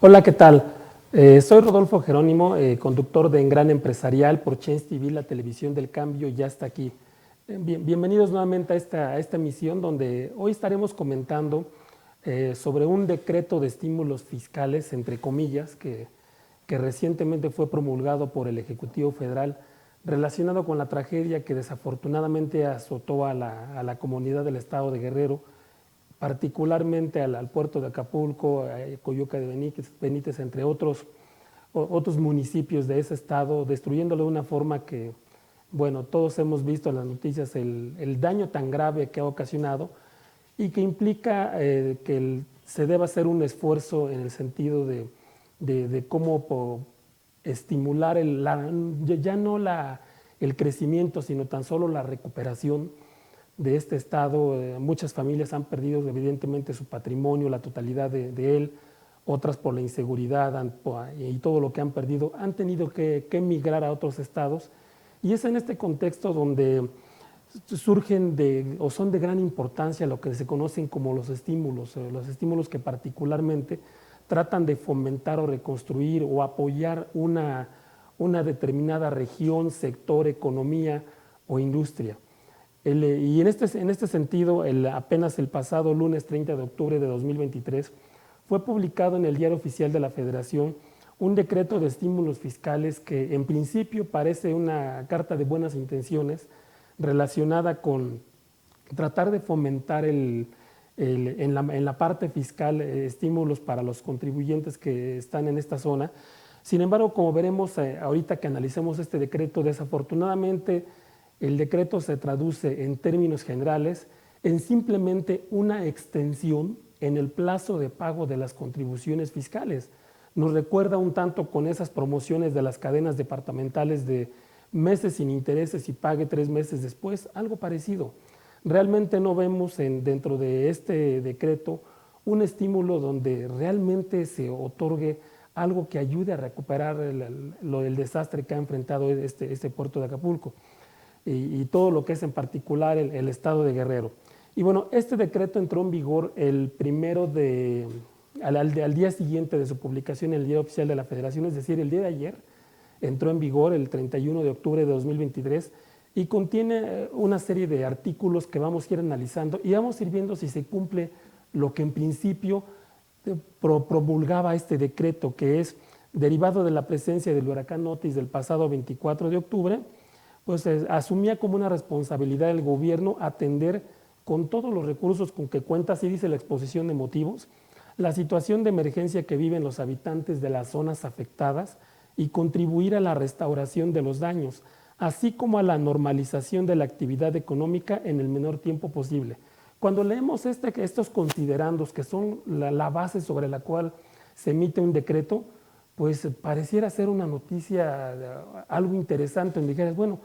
Hola, ¿qué tal? Soy Rodolfo Jerónimo, conductor de En Gran Empresarial por Chance TV, la televisión del cambio ya está aquí. Bienvenidos nuevamente a esta emisión donde hoy estaremos comentando sobre un decreto de estímulos fiscales, entre comillas, que recientemente fue promulgado por el Ejecutivo Federal relacionado con la tragedia que desafortunadamente azotó a la comunidad del estado de Guerrero, particularmente al puerto de Acapulco, Coyuca de Benítez, entre otros municipios de ese estado, destruyéndolo de una forma que, bueno, todos hemos visto en las noticias el daño tan grave que ha ocasionado y que implica que se deba hacer un esfuerzo en el sentido de cómo estimular ya no el crecimiento, sino tan solo la recuperación de este estado. Muchas familias han perdido evidentemente su patrimonio, la totalidad de él, otras por la inseguridad y todo lo que han perdido, han tenido que emigrar a otros estados, y es en este contexto donde surgen o son de gran importancia lo que se conocen como los estímulos que particularmente tratan de fomentar o reconstruir o apoyar una determinada región, sector, economía o industria. Y en este sentido, apenas el pasado lunes 30 de octubre de 2023, fue publicado en el Diario Oficial de la Federación un decreto de estímulos fiscales que en principio parece una carta de buenas intenciones relacionada con tratar de fomentar en la parte fiscal estímulos para los contribuyentes que están en esta zona. Sin embargo, como veremos ahorita que analicemos este decreto, desafortunadamente el decreto se traduce en términos generales en simplemente una extensión en el plazo de pago de las contribuciones fiscales. Nos recuerda un tanto con esas promociones de las cadenas departamentales de meses sin intereses y pague 3 meses después, algo parecido. Realmente no vemos dentro de este decreto un estímulo donde realmente se otorgue algo que ayude a recuperar el desastre que ha enfrentado este puerto de Acapulco y todo lo que es en particular el estado de Guerrero. Y bueno, este decreto entró en vigor al día siguiente de su publicación en el Diario Oficial de la Federación, es decir, el día de ayer. Entró en vigor el 31 de octubre de 2023 y contiene una serie de artículos que vamos a ir analizando y vamos a ir viendo si se cumple lo que en principio promulgaba este decreto, que es derivado de la presencia del huracán Otis del pasado 24 de octubre, pues asumía como una responsabilidad del gobierno atender con todos los recursos con que cuenta, así dice la exposición de motivos, la situación de emergencia que viven los habitantes de las zonas afectadas y contribuir a la restauración de los daños, así como a la normalización de la actividad económica en el menor tiempo posible. Cuando leemos estos considerandos, que son la base sobre la cual se emite un decreto, pues pareciera ser una noticia, algo interesante, donde dijeras, bueno,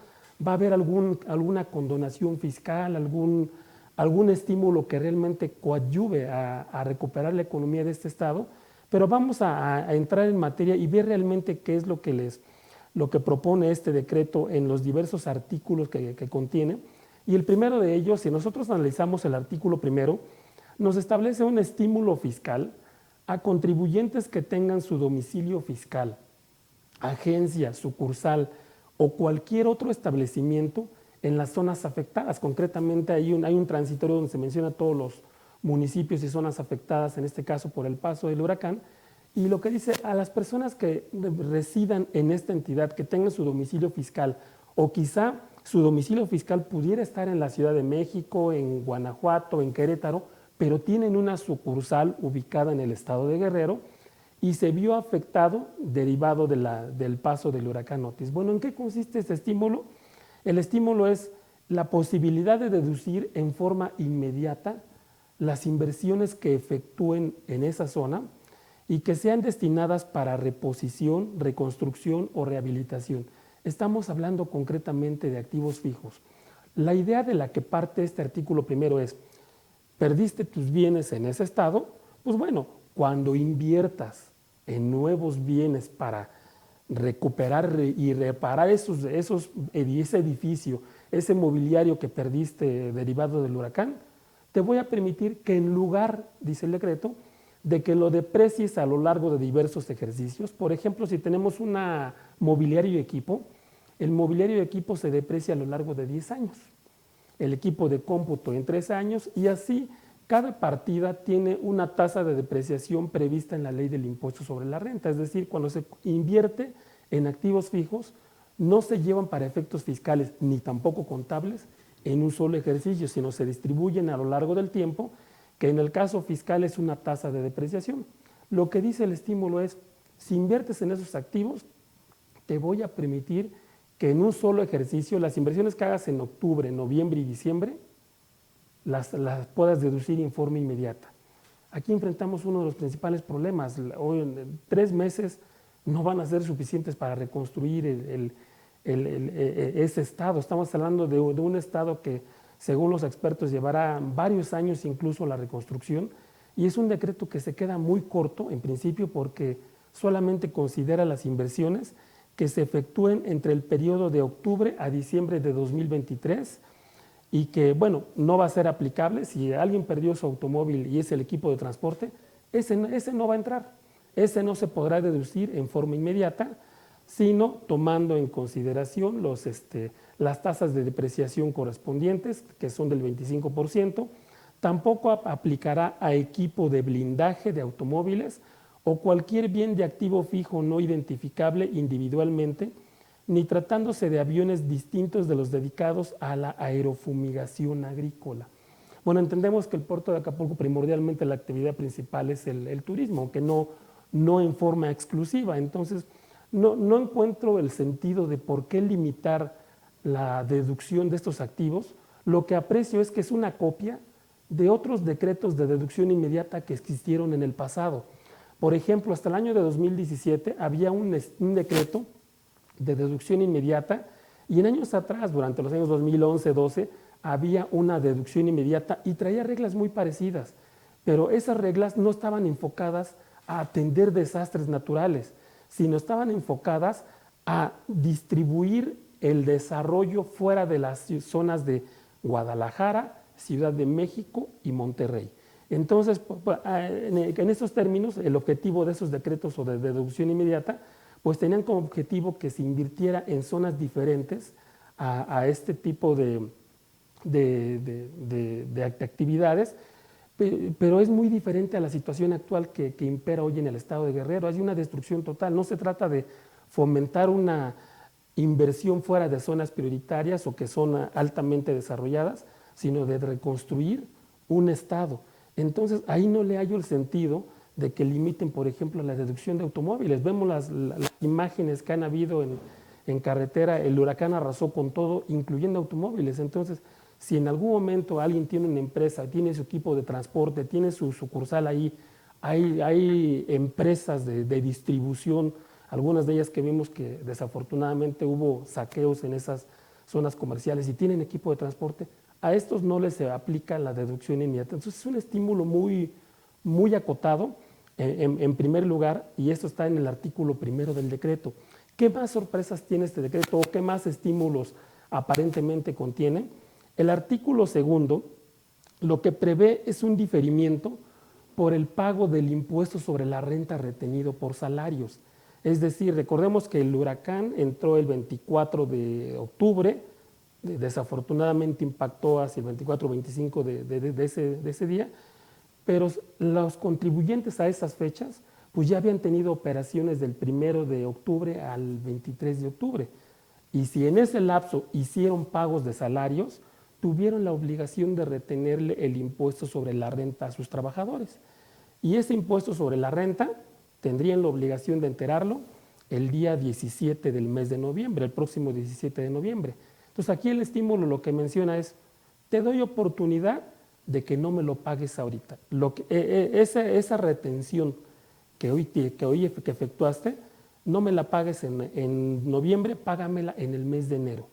va a haber alguna condonación fiscal, algún estímulo que realmente coadyuve a recuperar la economía de este estado, pero vamos a entrar en materia y ver realmente qué es lo que propone este decreto en los diversos artículos que contiene. Y el primero de ellos, si nosotros analizamos el artículo primero, nos establece un estímulo fiscal a contribuyentes que tengan su domicilio fiscal, agencia, sucursal o cualquier otro establecimiento en las zonas afectadas. Concretamente hay un transitorio donde se menciona todos los municipios y zonas afectadas, en este caso por el paso del huracán, y lo que dice a las personas que residan en esta entidad, que tengan su domicilio fiscal, o quizá su domicilio fiscal pudiera estar en la Ciudad de México, en Guanajuato, en Querétaro, pero tienen una sucursal ubicada en el estado de Guerrero y se vio afectado derivado del paso del huracán Otis. Bueno, ¿en qué consiste este estímulo? El estímulo es la posibilidad de deducir en forma inmediata las inversiones que efectúen en esa zona y que sean destinadas para reposición, reconstrucción o rehabilitación. Estamos hablando concretamente de activos fijos. La idea de la que parte este artículo primero es, perdiste tus bienes en ese estado, pues bueno, cuando inviertas en nuevos bienes para recuperar y reparar ese edificio, ese mobiliario que perdiste derivado del huracán, te voy a permitir que en lugar, dice el decreto, de que lo deprecies a lo largo de diversos ejercicios. Por ejemplo, si tenemos un mobiliario y equipo, el mobiliario y equipo se deprecia a lo largo de 10 años, el equipo de cómputo en 3 años, y así cada partida tiene una tasa de depreciación prevista en la ley del impuesto sobre la renta. Es decir, cuando se invierte en activos fijos, no se llevan para efectos fiscales ni tampoco contables en un solo ejercicio, sino se distribuyen a lo largo del tiempo, que en el caso fiscal es una tasa de depreciación. Lo que dice el estímulo es, si inviertes en esos activos, te voy a permitir que en un solo ejercicio, las inversiones que hagas en octubre, noviembre y diciembre, las puedas deducir en forma inmediata. Aquí enfrentamos uno de los principales problemas. Hoy, en 3 meses no van a ser suficientes para reconstruir ese estado. Estamos hablando de un estado que, según los expertos, llevará varios años incluso la reconstrucción, y es un decreto que se queda muy corto en principio porque solamente considera las inversiones que se efectúen entre el periodo de octubre a diciembre de 2023 y que, bueno, no va a ser aplicable. Si alguien perdió su automóvil y es el equipo de transporte, ese no va a entrar, ese no se podrá deducir en forma inmediata, sino tomando en consideración las tasas de depreciación correspondientes, que son del 25%, tampoco aplicará a equipo de blindaje de automóviles o cualquier bien de activo fijo no identificable individualmente, ni tratándose de aviones distintos de los dedicados a la aerofumigación agrícola. Bueno, entendemos que el puerto de Acapulco primordialmente la actividad principal es el turismo, aunque no en forma exclusiva. Entonces, no encuentro el sentido de por qué limitar la deducción de estos activos. Lo que aprecio es que es una copia de otros decretos de deducción inmediata que existieron en el pasado. Por ejemplo, hasta el año de 2017 había un decreto de deducción inmediata, y en años atrás, durante los años 2011-12, había una deducción inmediata y traía reglas muy parecidas, pero esas reglas no estaban enfocadas a atender desastres naturales, sino estaban enfocadas a distribuir el desarrollo fuera de las zonas de Guadalajara, Ciudad de México y Monterrey. Entonces, en estos términos, el objetivo de esos decretos o de deducción inmediata, pues tenían como objetivo que se invirtiera en zonas diferentes a este tipo de actividades, pero es muy diferente a la situación actual que impera hoy en el estado de Guerrero. Hay una destrucción total. No se trata de fomentar una inversión fuera de zonas prioritarias o que son altamente desarrolladas, sino de reconstruir un estado. Entonces, ahí no le hallo el sentido de que limiten, por ejemplo, la deducción de automóviles. Vemos las imágenes que han habido en carretera. El huracán arrasó con todo, incluyendo automóviles. Entonces, si en algún momento alguien tiene una empresa, tiene su equipo de transporte, tiene su sucursal ahí, hay empresas de distribución, algunas de ellas que vimos que desafortunadamente hubo saqueos en esas zonas comerciales y tienen equipo de transporte, a estos no les se aplica la deducción inmediata. Entonces es un estímulo muy acotado en primer lugar, y esto está en el artículo 1 del decreto. ¿Qué más sorpresas tiene este decreto o qué más estímulos aparentemente contiene? El artículo 2 lo que prevé es un diferimiento por el pago del impuesto sobre la renta retenido por salarios. Es decir, recordemos que el huracán entró el 24 de octubre, desafortunadamente impactó hacia el 24 o 25 de ese día, pero los contribuyentes a esas fechas pues ya habían tenido operaciones del 1 de octubre al 23 de octubre. Y si en ese lapso hicieron pagos de salarios, tuvieron la obligación de retenerle el impuesto sobre la renta a sus trabajadores. Y ese impuesto sobre la renta tendrían la obligación de enterarlo el día 17 del mes de noviembre, el próximo 17 de noviembre. Entonces aquí el estímulo lo que menciona es, te doy oportunidad de que no me lo pagues ahorita. Esa retención que hoy efectuaste, no me la pagues en noviembre, págamela en el mes de enero.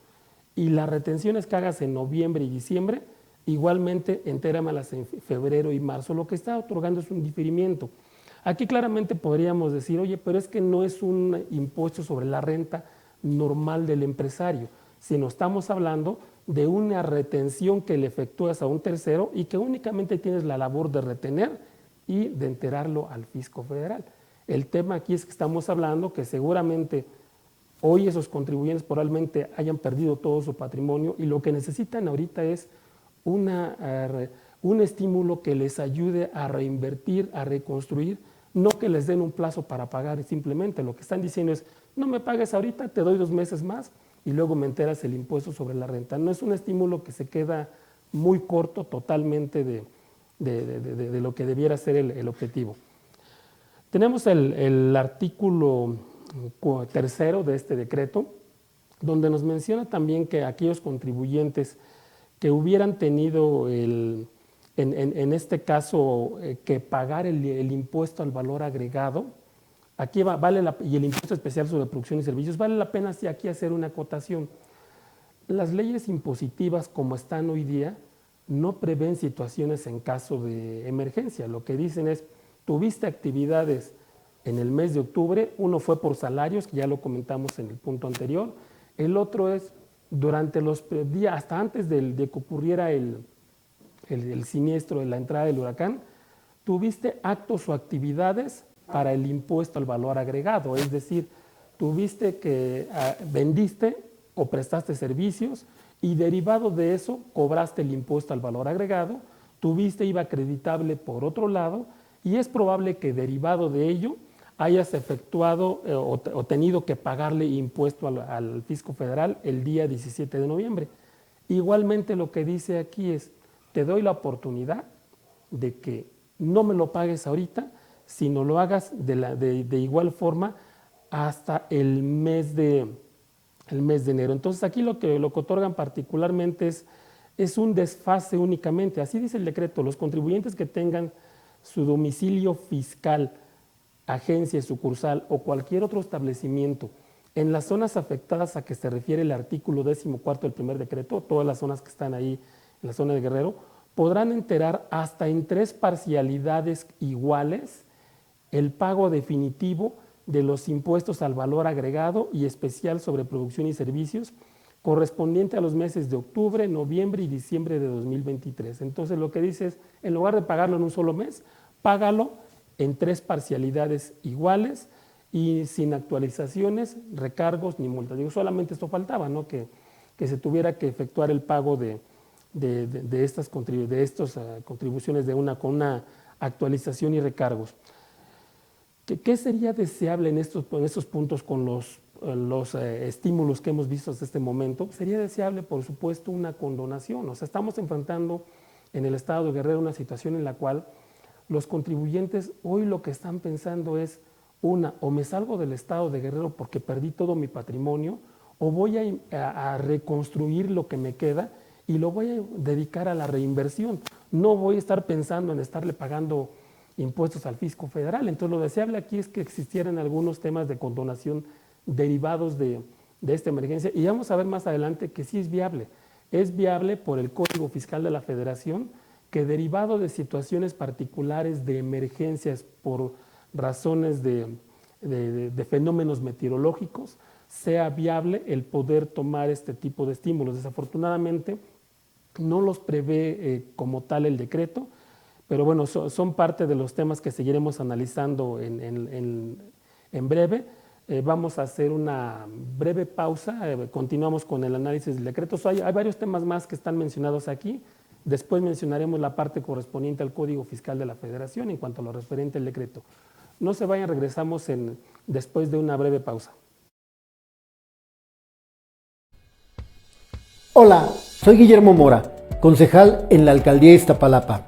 Y las retenciones que hagas en noviembre y diciembre, igualmente entéramelas en febrero y marzo. Lo que está otorgando es un diferimiento. Aquí claramente podríamos decir, oye, pero es que no es un impuesto sobre la renta normal del empresario, sino estamos hablando de una retención que le efectúas a un tercero y que únicamente tienes la labor de retener y de enterarlo al fisco federal. El tema aquí es que estamos hablando que seguramente hoy esos contribuyentes probablemente hayan perdido todo su patrimonio y lo que necesitan ahorita es un estímulo que les ayude a reinvertir, a reconstruir, no que les den un plazo para pagar, simplemente lo que están diciendo es, no me pagues ahorita, te doy 2 meses más y luego me enteras el impuesto sobre la renta. No es un estímulo que se queda muy corto totalmente de lo que debiera ser el objetivo. Tenemos el artículo 3 de este decreto, donde nos menciona también que aquellos contribuyentes que hubieran tenido, en este caso, que pagar el impuesto al valor agregado, aquí y el impuesto especial sobre producción y servicios, vale la pena aquí hacer una acotación. Las leyes impositivas como están hoy día no prevén situaciones en caso de emergencia. Lo que dicen es, tuviste actividades en el mes de octubre, uno fue por salarios, que ya lo comentamos en el punto anterior, el otro es durante los días, hasta antes de que ocurriera el siniestro de la entrada del huracán, tuviste actos o actividades para el impuesto al valor agregado, es decir, tuviste que vendiste o prestaste servicios y derivado de eso cobraste el impuesto al valor agregado, tuviste IVA acreditable por otro lado y es probable que derivado de ello hayas efectuado o tenido que pagarle impuesto al fisco federal el día 17 de noviembre. Igualmente lo que dice aquí es, te doy la oportunidad de que no me lo pagues ahorita, sino lo hagas de igual forma hasta el mes de enero. Entonces aquí lo que otorgan particularmente es un desfase únicamente, así dice el decreto, los contribuyentes que tengan su domicilio fiscal, agencia, sucursal o cualquier otro establecimiento en las zonas afectadas a que se refiere el artículo 14 del primer decreto, todas las zonas que están ahí en la zona de Guerrero, podrán enterar hasta en 3 parcialidades iguales el pago definitivo de los impuestos al valor agregado y especial sobre producción y servicios correspondiente a los meses de octubre, noviembre y diciembre de 2023. Entonces lo que dice es, en lugar de pagarlo en un solo mes, págalo en 3 parcialidades iguales y sin actualizaciones, recargos ni multas. Digo, solamente esto faltaba, ¿no? Que se tuviera que efectuar el pago de estas contribuciones con una actualización y recargos. ¿Qué sería deseable en estos puntos con los estímulos que hemos visto hasta este momento? Sería deseable, por supuesto, una condonación. O sea, estamos enfrentando en el estado de Guerrero una situación en la cual los contribuyentes hoy lo que están pensando es, o me salgo del estado de Guerrero porque perdí todo mi patrimonio, o voy a reconstruir lo que me queda y lo voy a dedicar a la reinversión. No voy a estar pensando en estarle pagando impuestos al fisco federal. Entonces lo deseable aquí es que existieran algunos temas de condonación derivados de esta emergencia y vamos a ver más adelante que sí es viable. Es viable por el Código Fiscal de la Federación que derivado de situaciones particulares de emergencias por razones de fenómenos meteorológicos sea viable el poder tomar este tipo de estímulos. Desafortunadamente no los prevé como tal el decreto, pero bueno, son parte de los temas que seguiremos analizando en breve. Vamos a hacer una breve pausa, continuamos con el análisis del decreto. Hay varios temas más que están mencionados aquí, después mencionaremos la parte correspondiente al Código Fiscal de la Federación en cuanto a lo referente al decreto. No se vayan, regresamos después de una breve pausa. Hola, soy Guillermo Mora, concejal en la Alcaldía de Iztapalapa.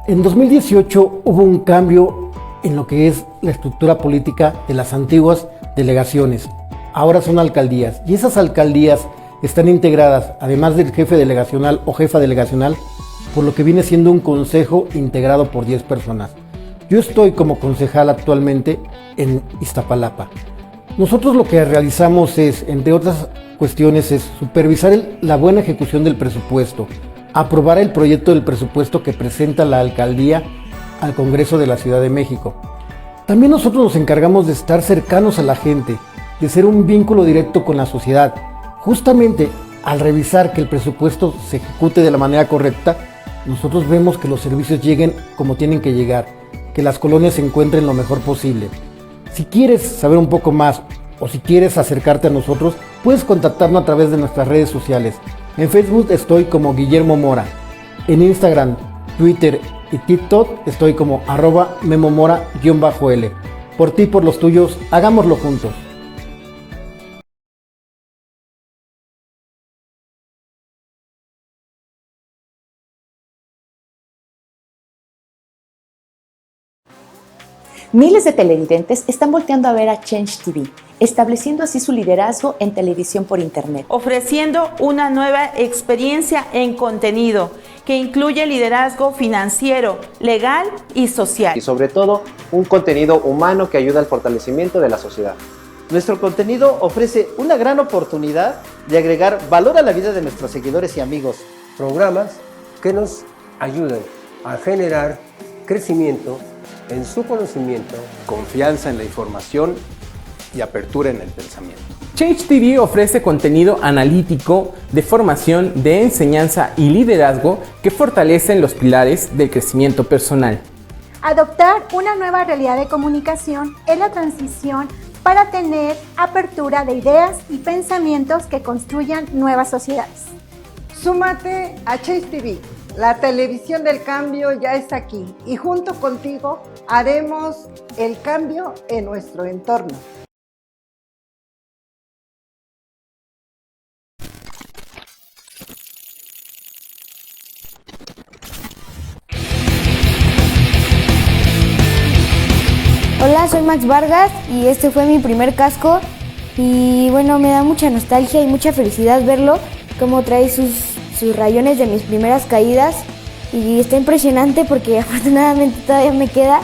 En 2018 hubo un cambio en lo que es la estructura política de las antiguas delegaciones. Ahora son alcaldías y esas alcaldías están integradas, además del jefe delegacional o jefa delegacional, por lo que viene siendo un consejo integrado por 10 personas. Yo estoy como concejal actualmente en Iztapalapa. Nosotros lo que realizamos es, entre otras cuestiones, es supervisar la buena ejecución del presupuesto, aprobar el proyecto del presupuesto que presenta la alcaldía al Congreso de la Ciudad de México. También nosotros nos encargamos de estar cercanos a la gente, de ser un vínculo directo con la sociedad. Justamente al revisar que el presupuesto se ejecute de la manera correcta, nosotros vemos que los servicios lleguen como tienen que llegar, que las colonias se encuentren lo mejor posible. Si quieres saber un poco más o si quieres acercarte a nosotros, puedes contactarnos a través de nuestras redes sociales. En Facebook estoy como Guillermo Mora. En Instagram, Twitter y TikTok estoy como @memomora_L. Por ti y por los tuyos, hagámoslo juntos. Miles de televidentes están volteando a ver a Change TV, estableciendo así su liderazgo en televisión por internet. Ofreciendo una nueva experiencia en contenido que incluye liderazgo financiero, legal y social. Y sobre todo, un contenido humano que ayuda al fortalecimiento de la sociedad. Nuestro contenido ofrece una gran oportunidad de agregar valor a la vida de nuestros seguidores y amigos. Programas que nos ayudan a generar crecimiento en su conocimiento, confianza en la información y apertura en el pensamiento. Change TV ofrece contenido analítico, de formación, de enseñanza y liderazgo que fortalecen los pilares del crecimiento personal. Adoptar una nueva realidad de comunicación es la transición para tener apertura de ideas y pensamientos que construyan nuevas sociedades. Súmate a Change TV. La televisión del cambio ya está aquí y junto contigo haremos el cambio en nuestro entorno. Hola, soy Max Vargas y este fue mi primer casco y bueno, me da mucha nostalgia y mucha felicidad verlo, cómo trae sus rayones de mis primeras caídas y está impresionante porque afortunadamente todavía me queda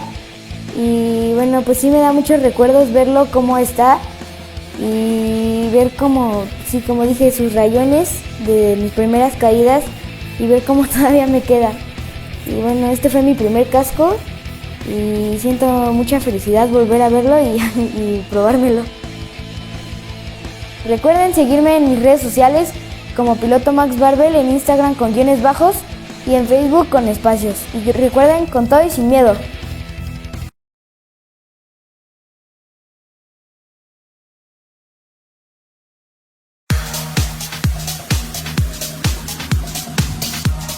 y bueno, pues sí me da muchos recuerdos verlo cómo está y ver cómo, sí, como dije, sus rayones de mis primeras caídas y ver cómo todavía me queda. Y bueno, este fue mi primer casco y siento mucha felicidad volver a verlo y probármelo. Recuerden seguirme en mis redes sociales como Piloto Max Barbell, en Instagram con guiones bajos y en Facebook con espacios. Y recuerden, con todo y sin miedo.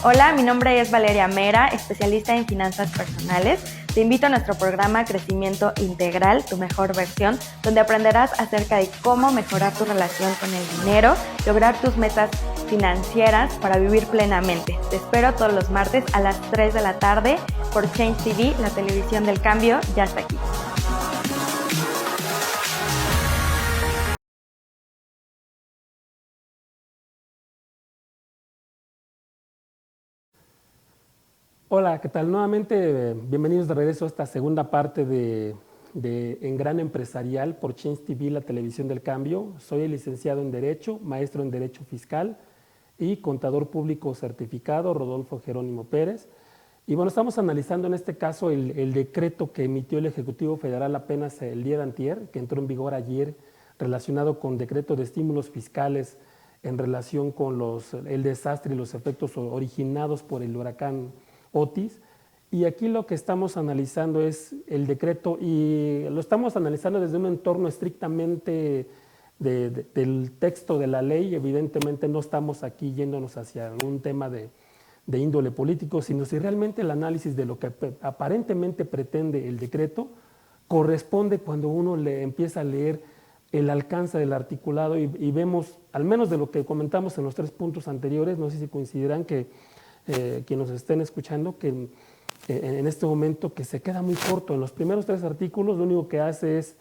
Hola, mi nombre es Valeria Mera, especialista en finanzas personales. Te invito a nuestro programa Crecimiento Integral, tu mejor versión, donde aprenderás acerca de cómo mejorar tu relación con el dinero, lograr tus metas financieras para vivir plenamente. Te espero todos los martes a las 3 de la tarde por Change TV, la televisión del cambio ya está aquí. Hola, ¿qué tal? Nuevamente, bienvenidos de regreso a esta segunda parte de En Gran Empresarial por Change TV, la televisión del cambio. Soy el licenciado en Derecho, maestro en Derecho Fiscal y contador público certificado, Rodolfo Jerónimo Pérez. Y bueno, estamos analizando en este caso el decreto que emitió el Ejecutivo Federal apenas el día de antier, que entró en vigor ayer, relacionado con decreto de estímulos fiscales en relación con el desastre y los efectos originados por el huracán Otis. Y aquí lo que estamos analizando es el decreto y lo estamos analizando desde un entorno estrictamente del texto de la ley. Evidentemente no estamos aquí yéndonos hacia un tema de índole político, sino si realmente el análisis de lo que aparentemente pretende el decreto corresponde cuando uno le empieza a leer el alcance del articulado y vemos, al menos de lo que comentamos en los 3 puntos anteriores, no sé si coincidirán que quienes nos estén escuchando, que en este momento que se queda muy corto. En los primeros 3 artículos lo único que hace es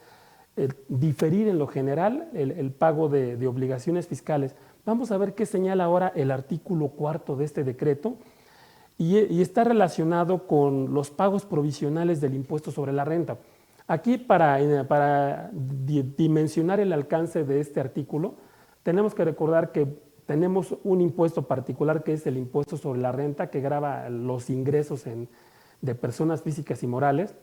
diferir en lo general el pago de obligaciones fiscales. Vamos a ver qué señala ahora el artículo 4 de este decreto y está relacionado con los pagos provisionales del impuesto sobre la renta. Aquí para dimensionar el alcance de este artículo tenemos que recordar que tenemos un impuesto particular que es el impuesto sobre la renta que grava los ingresos de personas físicas y morales.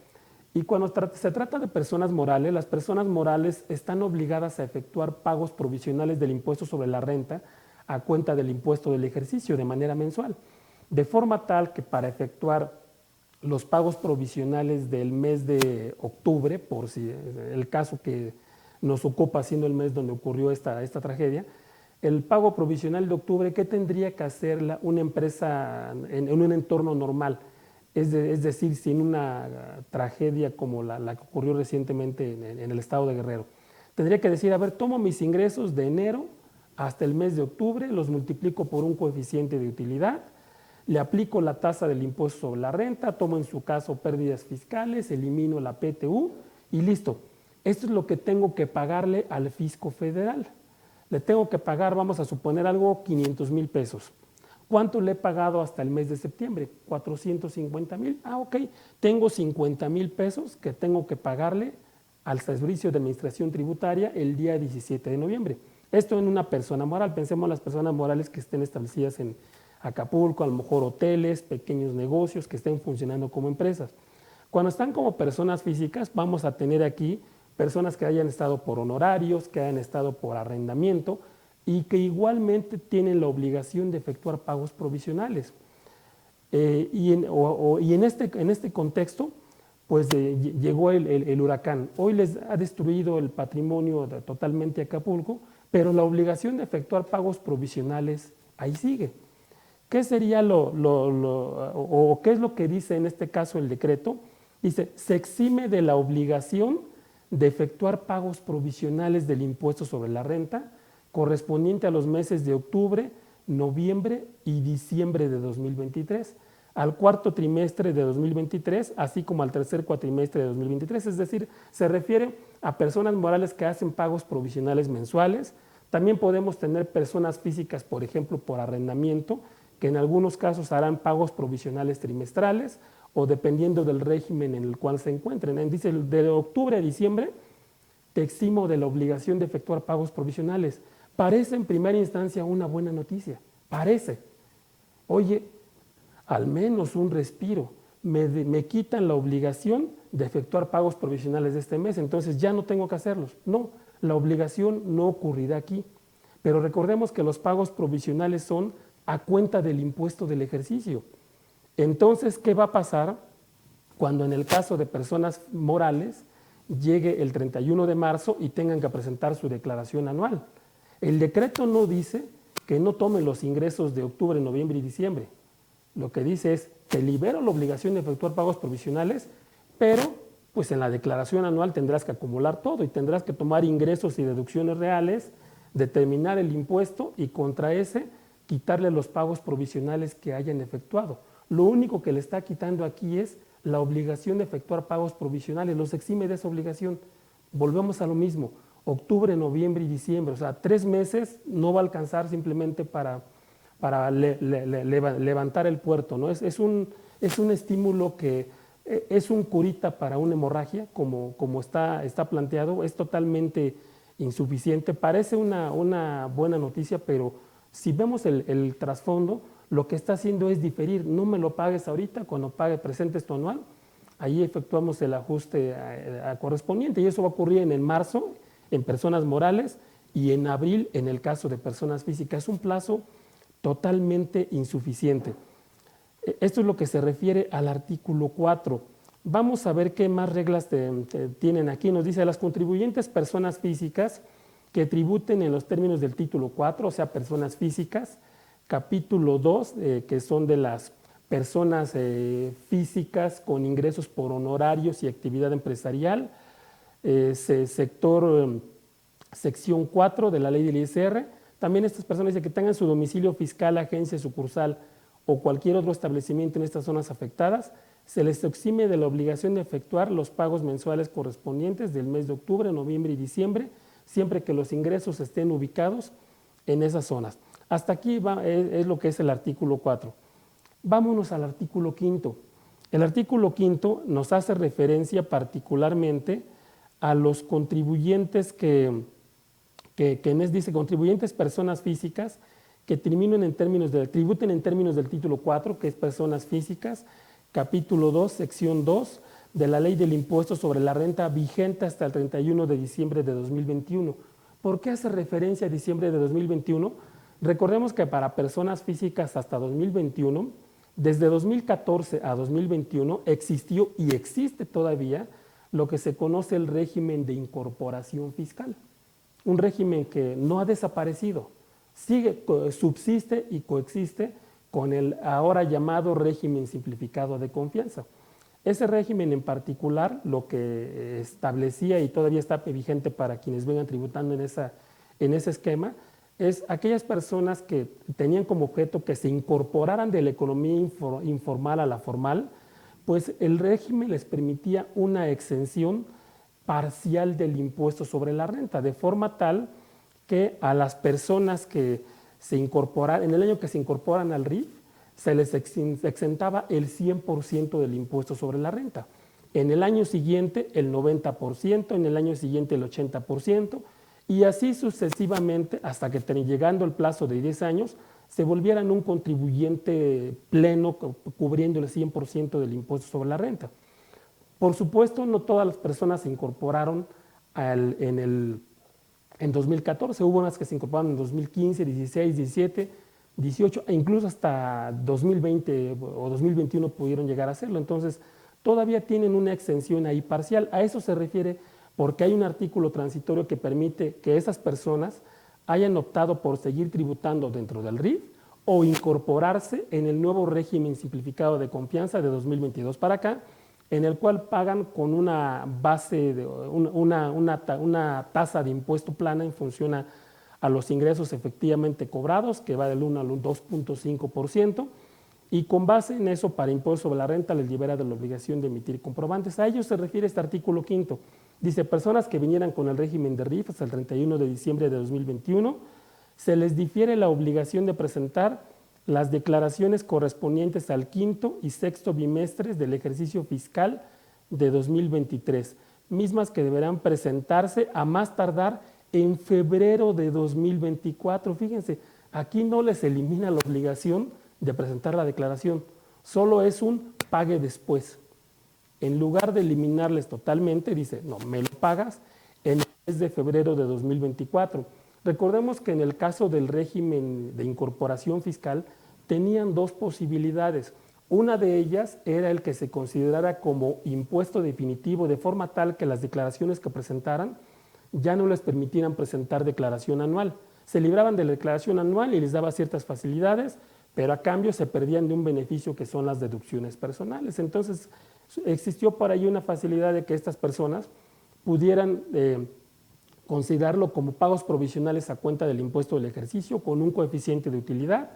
Y cuando se trata de personas morales, las personas morales están obligadas a efectuar pagos provisionales del impuesto sobre la renta a cuenta del impuesto del ejercicio de manera mensual. de forma tal que para efectuar los pagos provisionales del mes de octubre, por si el caso que nos ocupa siendo el mes donde ocurrió esta tragedia, el pago provisional de octubre, ¿qué tendría que hacer una empresa en un entorno normal? Es decir, sin una tragedia como la que ocurrió recientemente en el estado de Guerrero. Tendría que decir, a ver, tomo mis ingresos de enero hasta el mes de octubre, los multiplico por un coeficiente de utilidad, le aplico la tasa del impuesto sobre la renta, tomo en su caso pérdidas fiscales, elimino la PTU y listo. Esto es lo que tengo que pagarle al fisco federal. Le tengo que pagar, vamos a suponer algo, 500,000 pesos. ¿Cuánto le he pagado hasta el mes de septiembre? 450,000. Ah, ok, tengo 50,000 pesos que tengo que pagarle al Servicio de Administración Tributaria el día 17 de noviembre. Esto en una persona moral. Pensemos en las personas morales que estén establecidas en Acapulco, a lo mejor hoteles, pequeños negocios que estén funcionando como empresas. Cuando están como personas físicas, vamos a tener aquí personas que hayan estado por honorarios, que hayan estado por arrendamiento y que igualmente tienen la obligación de efectuar pagos provisionales. Y en este contexto, pues llegó el huracán. Hoy les ha destruido el patrimonio totalmente Acapulco, pero la obligación de efectuar pagos provisionales ahí sigue. ¿Qué sería o qué es lo que dice en este caso el decreto? Dice, se exime de la obligación de efectuar pagos provisionales del impuesto sobre la renta correspondiente a los meses de octubre, noviembre y diciembre de 2023, al cuarto trimestre de 2023, así como al tercer cuatrimestre de 2023, es decir, se refiere a personas morales que hacen pagos provisionales mensuales. También podemos tener personas físicas, por ejemplo, por arrendamiento, que en algunos casos harán pagos provisionales trimestrales o dependiendo del régimen en el cual se encuentren. Dice, de octubre a diciembre te eximo de la obligación de efectuar pagos provisionales. Parece en primera instancia una buena noticia, parece. Oye, al menos un respiro, me quitan la obligación de efectuar pagos provisionales de este mes, entonces ya no tengo que hacerlos. No, la obligación no ocurrirá aquí, pero recordemos que los pagos provisionales son a cuenta del impuesto del ejercicio. Entonces, ¿qué va a pasar cuando en el caso de personas morales llegue el 31 de marzo y tengan que presentar su declaración anual? El decreto no dice que no tomen los ingresos de octubre, noviembre y diciembre. Lo que dice es, te libero la obligación de efectuar pagos provisionales, pero pues en la declaración anual tendrás que acumular todo y tendrás que tomar ingresos y deducciones reales, determinar el impuesto y contra ese quitarle los pagos provisionales que hayan efectuado. Lo único que le está quitando aquí es la obligación de efectuar pagos provisionales, los exime de esa obligación. Volvemos a lo mismo, octubre, noviembre y diciembre, o sea, 3 meses no va a alcanzar simplemente para levantar el puerto, ¿no? Es un estímulo que es un curita para una hemorragia, como está planteado, es totalmente insuficiente. Parece una buena noticia, pero si vemos el trasfondo, lo que está haciendo es diferir. No me lo pagues ahorita, cuando presentes tu anual, ahí efectuamos el ajuste correspondiente y eso va a ocurrir en marzo en personas morales y en abril en el caso de personas físicas. Es un plazo totalmente insuficiente. Esto es lo que se refiere al artículo 4. Vamos a ver qué más reglas tienen aquí. Nos dice, las contribuyentes personas físicas que tributen en los términos del título 4, o sea, personas físicas, capítulo 2, que son de las personas físicas con ingresos por honorarios y actividad empresarial, sección 4 de la ley del ISR. También estas personas que tengan su domicilio fiscal, agencia, sucursal o cualquier otro establecimiento en estas zonas afectadas, se les exime de la obligación de efectuar los pagos mensuales correspondientes del mes de octubre, noviembre y diciembre, siempre que los ingresos estén ubicados en esas zonas. Hasta aquí es lo que es el artículo 4. Vámonos al artículo 5. El artículo 5 nos hace referencia particularmente a los contribuyentes dice contribuyentes personas físicas que tributen en términos del título 4, que es personas físicas, capítulo 2, sección 2 de la ley del impuesto sobre la renta vigente hasta el 31 de diciembre de 2021. ¿Por qué hace referencia a diciembre de 2021? Recordemos que para personas físicas hasta 2021 Desde 2014 a 2021 existió y existe todavía lo que se conoce el régimen de incorporación fiscal, un régimen que no ha desaparecido, subsiste y coexiste con el ahora llamado régimen simplificado de confianza. Ese régimen en particular lo que establecía y todavía está vigente para quienes vengan tributando en ese esquema es aquellas personas que tenían como objeto que se incorporaran de la economía informal a la formal, pues el régimen les permitía una exención parcial del impuesto sobre la renta, de forma tal que a las personas que se incorporan, en el año que se incorporan al RIF, se les exentaba el 100% del impuesto sobre la renta. En el año siguiente el 90%, en el año siguiente el 80%, y así sucesivamente hasta que llegando el plazo de 10 años se volvieran un contribuyente pleno cubriendo el 100% del impuesto sobre la renta. Por supuesto, no todas las personas se incorporaron en 2014, hubo unas que se incorporaron en 2015, 16, 17, 18 e incluso hasta 2020 o 2021 pudieron llegar a hacerlo. Entonces, todavía tienen una exención ahí parcial. A eso se refiere porque hay un artículo transitorio que permite que esas personas hayan optado por seguir tributando dentro del RIF o incorporarse en el nuevo régimen simplificado de confianza de 2022 para acá, en el cual pagan con una base, una tasa de impuesto plana en función a los ingresos efectivamente cobrados, que va del 1 al 2.5%, y con base en eso, para impuesto sobre la renta, les libera de la obligación de emitir comprobantes. A ello se refiere este artículo 5. Dice, personas que vinieran con el régimen de RIF hasta el 31 de diciembre de 2021, se les difiere la obligación de presentar las declaraciones correspondientes al quinto y sexto bimestres del ejercicio fiscal de 2023, mismas que deberán presentarse a más tardar en febrero de 2024. Fíjense, aquí no les elimina la obligación de presentar la declaración, solo es un pague después. En lugar de eliminarles totalmente, dice, no, me lo pagas en el mes de febrero de 2024. Recordemos que en el caso del régimen de incorporación fiscal tenían dos posibilidades. Una de ellas era el que se considerara como impuesto definitivo, de forma tal que las declaraciones que presentaran ya no les permitieran presentar declaración anual. Se libraban de la declaración anual y les daba ciertas facilidades, pero a cambio se perdían de un beneficio que son las deducciones personales. Entonces, existió por ahí una facilidad de que estas personas pudieran considerarlo como pagos provisionales a cuenta del impuesto del ejercicio con un coeficiente de utilidad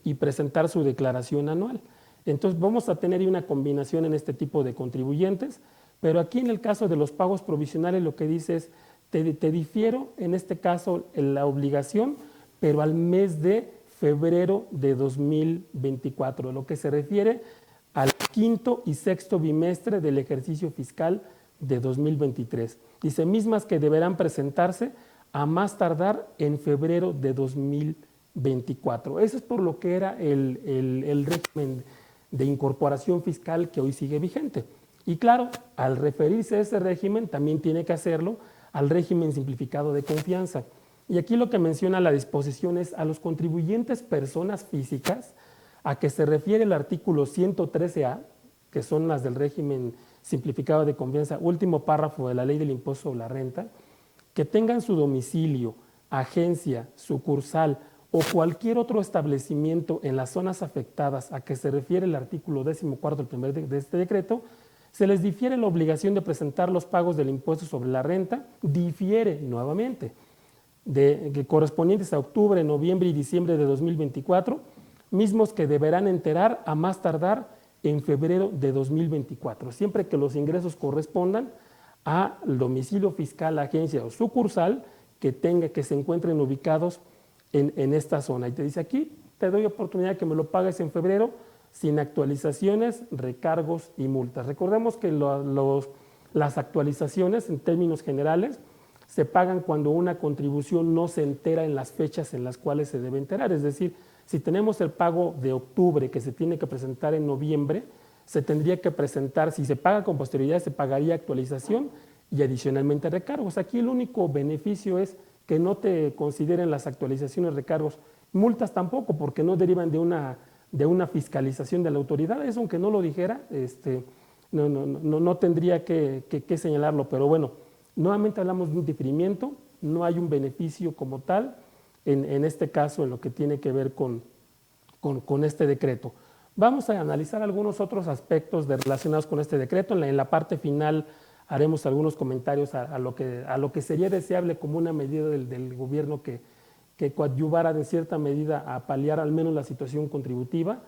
y presentar su declaración anual. Entonces vamos a tener una combinación en este tipo de contribuyentes, pero aquí en el caso de los pagos provisionales lo que dice es, te difiero en este caso la obligación, pero al mes de febrero de 2024, lo que se refiere al quinto y sexto bimestre del ejercicio fiscal de 2023. Dice, mismas que deberán presentarse a más tardar en febrero de 2024. Eso es por lo que era el régimen de incorporación fiscal que hoy sigue vigente. Y claro, al referirse a ese régimen, también tiene que hacerlo al régimen simplificado de confianza. Y aquí lo que menciona la disposición es a los contribuyentes personas físicas, a que se refiere el artículo 113A, que son las del régimen simplificado de confianza, último párrafo de la Ley del Impuesto sobre la Renta, que tengan su domicilio, agencia, sucursal o cualquier otro establecimiento en las zonas afectadas a que se refiere el artículo 14 de este decreto, se les difiere la obligación de presentar los pagos del impuesto sobre la renta, difiere nuevamente, que correspondientes a octubre, noviembre y diciembre de 2024, mismos que deberán enterar a más tardar en febrero de 2024, siempre que los ingresos correspondan al domicilio fiscal, agencia o sucursal que se encuentren ubicados en esta zona. Y te dice aquí, te doy oportunidad que me lo pagues en febrero sin actualizaciones, recargos y multas. Recordemos que las actualizaciones en términos generales se pagan cuando una contribución no se entera en las fechas en las cuales se debe enterar. Es decir, si tenemos el pago de octubre que se tiene que presentar en noviembre, se tendría que presentar, si se paga con posterioridad, se pagaría actualización y adicionalmente recargos. Aquí el único beneficio es que no te consideren las actualizaciones, recargos, multas tampoco, porque no derivan de una una fiscalización de la autoridad. Eso, aunque no lo dijera, no tendría que señalarlo, pero bueno, nuevamente hablamos de un diferimiento, no hay un beneficio como tal, en este caso, en lo que tiene que ver con este decreto. Vamos a analizar algunos otros aspectos relacionados con este decreto. En la parte final haremos algunos comentarios a lo que sería deseable como una medida del gobierno que coadyuvara de cierta medida a paliar al menos la situación contributiva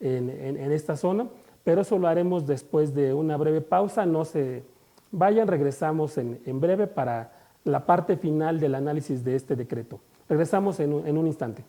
en esta zona, pero eso lo haremos después de una breve pausa. No se vayan, regresamos en breve para la parte final del análisis de este decreto. Regresamos en un instante.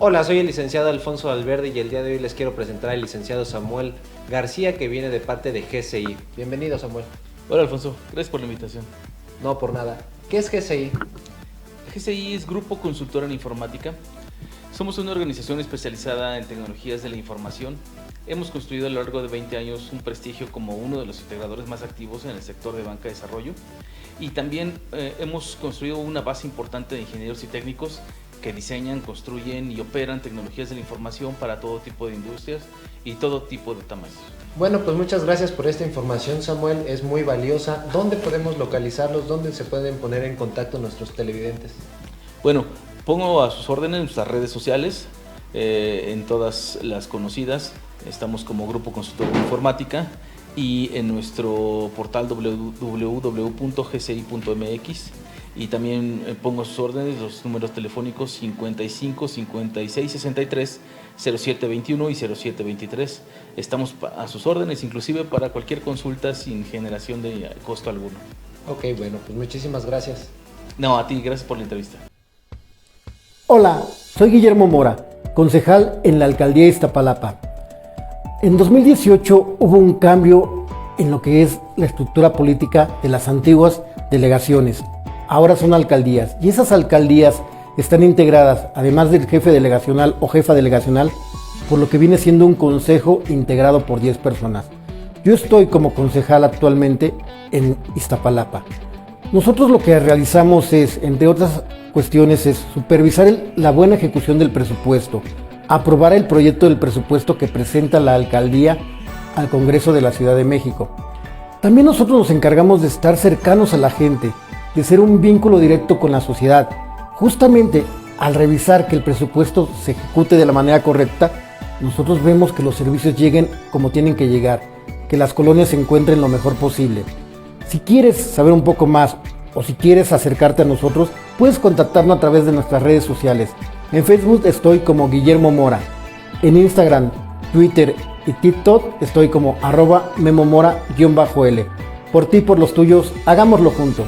Hola, soy el licenciado Alfonso Valverde y el día de hoy les quiero presentar al licenciado Samuel García, que viene de parte de GCI. Bienvenido, Samuel. Hola, Alfonso. Gracias por la invitación. No, por nada. ¿Qué es GCI? GCI es Grupo Consultor en Informática. Somos una organización especializada en tecnologías de la información. Hemos construido a lo largo de 20 años un prestigio como uno de los integradores más activos en el sector de banca de desarrollo, y también hemos construido una base importante de ingenieros y técnicos que diseñan, construyen y operan tecnologías de la información para todo tipo de industrias y todo tipo de tamaños. Bueno, pues muchas gracias por esta información, Samuel, es muy valiosa. ¿Dónde podemos localizarlos? ¿Dónde se pueden poner en contacto nuestros televidentes? Bueno, pongo a sus órdenes nuestras redes sociales, en todas las conocidas, estamos como Grupo Consultor de Informática, y en nuestro portal www.gci.mx. Y también pongo a sus órdenes los números telefónicos 55 56 63 0721 y 0723. Estamos a sus órdenes, inclusive para cualquier consulta sin generación de costo alguno. Ok, bueno, pues muchísimas gracias. No, a ti, gracias por la entrevista. Hola, soy Guillermo Mora, concejal en la Alcaldía de Iztapalapa. En 2018 hubo un cambio en lo que es la estructura política de las antiguas delegaciones. Ahora son alcaldías, y esas alcaldías están integradas, además del jefe delegacional o jefa delegacional, por lo que viene siendo un consejo integrado por 10 personas. Yo estoy como concejal actualmente en Iztapalapa. Nosotros lo que realizamos es, entre otras cuestiones, es supervisar la buena ejecución del presupuesto, aprobar el proyecto del presupuesto que presenta la alcaldía al Congreso de la Ciudad de México. También nosotros nos encargamos de estar cercanos a la gente, de ser un vínculo directo con la sociedad. Justamente al revisar que el presupuesto se ejecute de la manera correcta, nosotros vemos que los servicios lleguen como tienen que llegar, que las colonias se encuentren lo mejor posible. Si quieres saber un poco más o si quieres acercarte a nosotros, puedes contactarnos a través de nuestras redes sociales. En Facebook estoy como Guillermo Mora, en Instagram, Twitter y TikTok estoy como @memomora_L. Por ti y por los tuyos, hagámoslo juntos.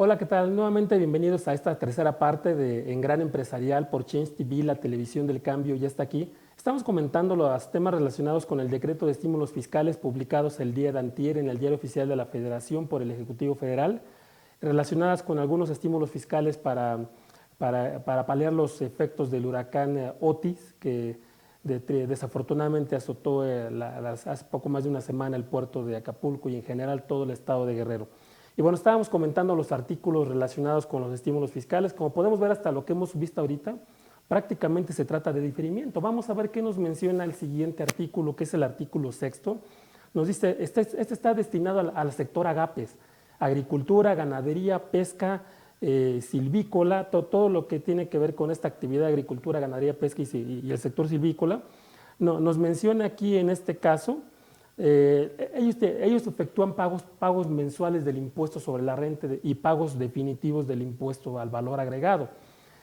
Hola, ¿qué tal? Nuevamente bienvenidos a esta tercera parte de En Gran Empresarial por Change TV, la televisión del cambio ya está aquí. Estamos comentando los temas relacionados con el decreto de estímulos fiscales publicados el día de antier en el Diario Oficial de la Federación por el Ejecutivo Federal, relacionadas con algunos estímulos fiscales para paliar los efectos del huracán Otis, que desafortunadamente azotó hace poco más de una semana el puerto de Acapulco y en general todo el estado de Guerrero. Y bueno, estábamos comentando los artículos relacionados con los estímulos fiscales. Como podemos ver hasta lo que hemos visto ahorita, prácticamente se trata de diferimiento. Vamos a ver qué nos menciona el siguiente artículo, que es el artículo 6º. Nos dice, este está destinado al sector agapes, agricultura, ganadería, pesca, silvícola, todo lo que tiene que ver con esta actividad de agricultura, ganadería, pesca y el sector silvícola. Nos menciona aquí en este caso, ellos efectúan pagos mensuales del impuesto sobre la renta y pagos definitivos del impuesto al valor agregado.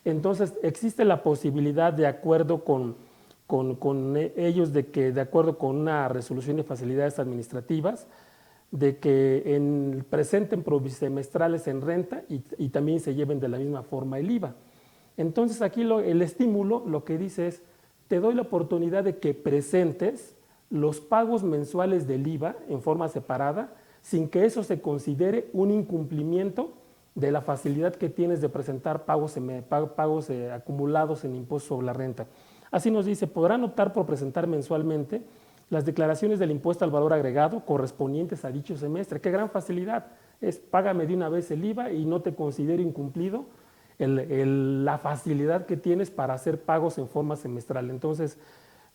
Entonces, existe la posibilidad, de acuerdo con ellos, de que, de acuerdo con una resolución de facilidades administrativas, de que presenten probisemestrales en renta y también se lleven de la misma forma el IVA. Entonces, aquí el estímulo lo que dice es, te doy la oportunidad de que presentes los pagos mensuales del IVA en forma separada, sin que eso se considere un incumplimiento de la facilidad que tienes de presentar pagos acumulados en impuesto sobre la renta. Así nos dice, podrán optar por presentar mensualmente las declaraciones del impuesto al valor agregado correspondientes a dicho semestre. ¡Qué gran facilidad! Es págame de una vez el IVA y no te considero incumplido la facilidad que tienes para hacer pagos en forma semestral. Entonces,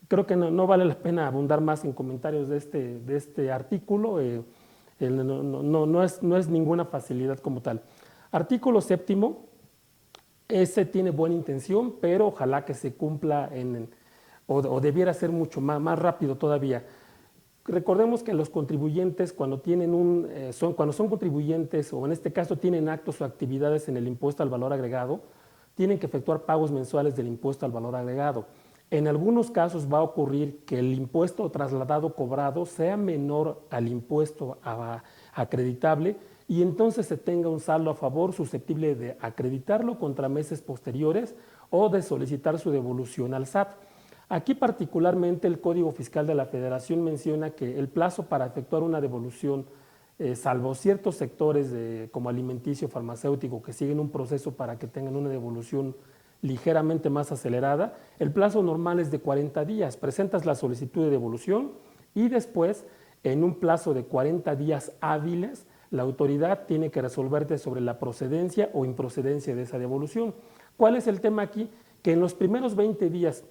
creo que no vale la pena abundar más en comentarios de este artículo, no es ninguna facilidad como tal. Artículo 7º, ese tiene buena intención, pero ojalá que se cumpla o debiera ser mucho más rápido todavía. Recordemos que los contribuyentes cuando son contribuyentes o en este caso tienen actos o actividades en el impuesto al valor agregado, tienen que efectuar pagos mensuales del impuesto al valor agregado. En algunos casos va a ocurrir que el impuesto trasladado cobrado sea menor al impuesto acreditable y entonces se tenga un saldo a favor susceptible de acreditarlo contra meses posteriores o de solicitar su devolución al SAT. Aquí particularmente el Código Fiscal de la Federación menciona que el plazo para efectuar una devolución, salvo ciertos sectores como alimenticio, farmacéutico, que siguen un proceso para que tengan una devolución ligeramente más acelerada, el plazo normal es de 40 días. Presentas la solicitud de devolución y después, en un plazo de 40 días hábiles, la autoridad tiene que resolverte sobre la procedencia o improcedencia de esa devolución. ¿Cuál es el tema aquí? Que en los primeros 20 días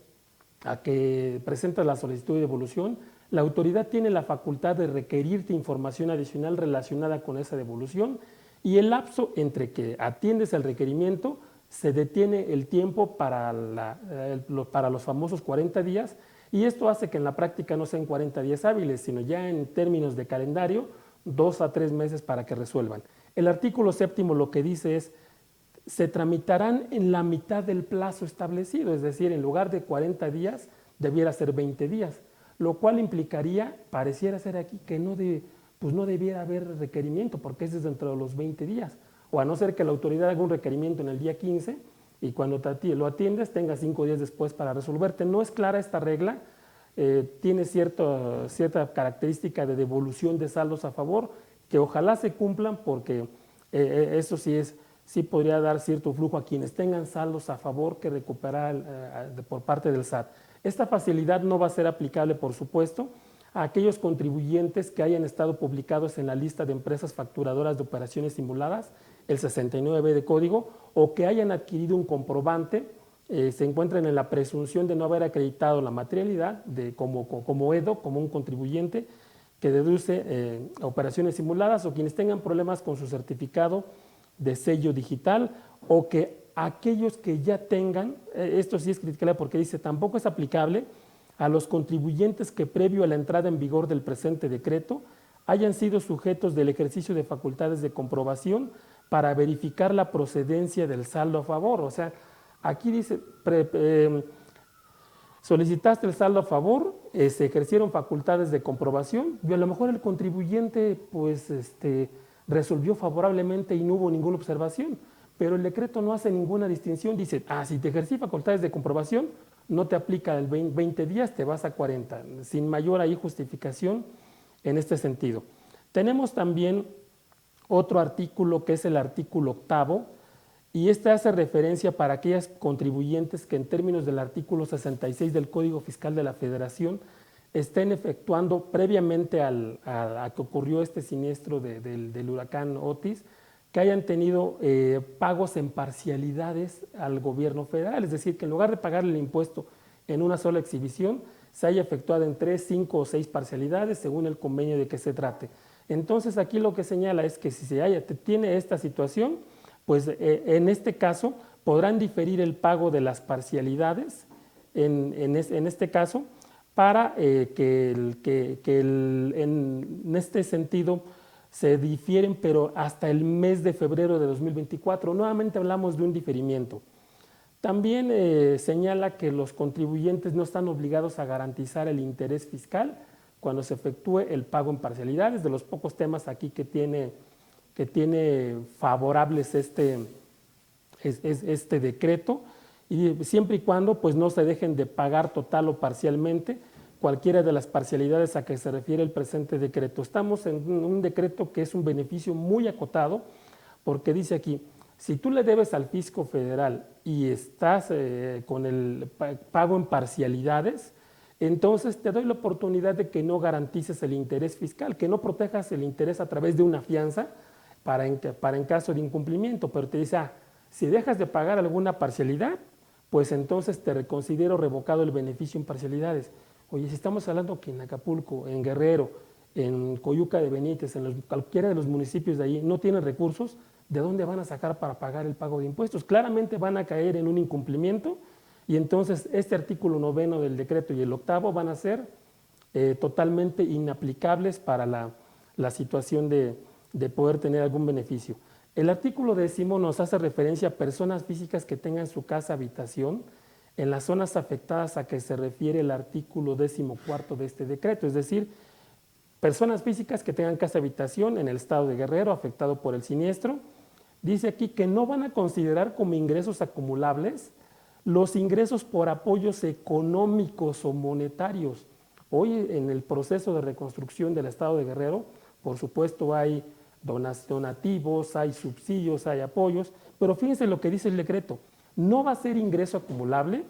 a que presentas la solicitud de devolución, la autoridad tiene la facultad de requerirte información adicional relacionada con esa devolución y el lapso entre que atiendes el requerimiento se detiene el tiempo para los famosos 40 días y esto hace que en la práctica no sean 40 días hábiles, sino ya en términos de calendario, 2 a 3 meses para que resuelvan. El artículo 7º lo que dice es, se tramitarán en la mitad del plazo establecido, es decir, en lugar de 40 días, debiera ser 20 días, lo cual implicaría, pareciera ser aquí, que no debiera haber requerimiento, porque ese es dentro de los 20 días. O a no ser que la autoridad haga un requerimiento en el día 15 y cuando lo atiendes tenga 5 días después para resolverte. No es clara esta regla, tiene cierta característica de devolución de saldos a favor, que ojalá se cumplan porque eso sí podría dar cierto flujo a quienes tengan saldos a favor que recuperar por parte del SAT. Esta facilidad no va a ser aplicable, por supuesto, a aquellos contribuyentes que hayan estado publicados en la lista de empresas facturadoras de operaciones simuladas, el 69B de código, o que hayan adquirido un comprobante, se encuentran en la presunción de no haber acreditado la materialidad como EDO, como un contribuyente que deduce operaciones simuladas, o quienes tengan problemas con su certificado de sello digital, o que aquellos que ya tengan, esto sí es criticable porque dice, tampoco es aplicable a los contribuyentes que previo a la entrada en vigor del presente decreto hayan sido sujetos del ejercicio de facultades de comprobación para verificar la procedencia del saldo a favor. O sea, aquí dice, solicitaste el saldo a favor, se ejercieron facultades de comprobación y a lo mejor el contribuyente pues resolvió favorablemente y no hubo ninguna observación, pero el decreto no hace ninguna distinción, dice, si te ejercí facultades de comprobación, no te aplica el 20 días, te vas a 40, sin mayor ahí justificación en este sentido. Tenemos también otro artículo que es el artículo 8, y este hace referencia para aquellas contribuyentes que en términos del artículo 66 del Código Fiscal de la Federación estén efectuando previamente a que ocurrió este siniestro del huracán Otis, que hayan tenido pagos en parcialidades al gobierno federal, es decir, que en lugar de pagar el impuesto en una sola exhibición, se haya efectuado en 3, 5 o 6 parcialidades según el convenio de que se trate. Entonces aquí lo que señala es que si tiene esta situación, pues en este caso podrán diferir el pago de las parcialidades en este caso para en este sentido se difieren, pero hasta el mes de febrero de 2024. Nuevamente hablamos de un diferimiento. También señala que los contribuyentes no están obligados a garantizar el interés fiscal cuando se efectúe el pago en parcialidades, de los pocos temas aquí que tiene favorables este decreto, y siempre y cuando pues, no se dejen de pagar total o parcialmente cualquiera de las parcialidades a que se refiere el presente decreto. Estamos en un decreto que es un beneficio muy acotado, porque dice aquí, si tú le debes al fisco federal y estás con el pago en parcialidades, entonces te doy la oportunidad de que no garantices el interés fiscal, que no protejas el interés a través de una fianza para en caso de incumplimiento, pero te dice, si dejas de pagar alguna parcialidad, pues entonces te reconsidero revocado el beneficio en parcialidades. Oye, si estamos hablando que en Acapulco, en Guerrero, en Coyuca de Benítez, cualquiera de los municipios de ahí no tienen recursos, ¿de dónde van a sacar para pagar el pago de impuestos? Claramente van a caer en un incumplimiento, y entonces este artículo 9 del decreto y el 8 van a ser totalmente inaplicables para la situación de poder tener algún beneficio. El artículo 10 nos hace referencia a personas físicas que tengan su casa habitación en las zonas afectadas a que se refiere el artículo 14 de este decreto, es decir, personas físicas que tengan casa habitación en el estado de Guerrero afectado por el siniestro. Dice aquí que no van a considerar como ingresos acumulables los ingresos por apoyos económicos o monetarios. Hoy en el proceso de reconstrucción del estado de Guerrero, por supuesto hay donativos, hay subsidios, hay apoyos, pero fíjense lo que dice el decreto, no va a ser ingreso acumulable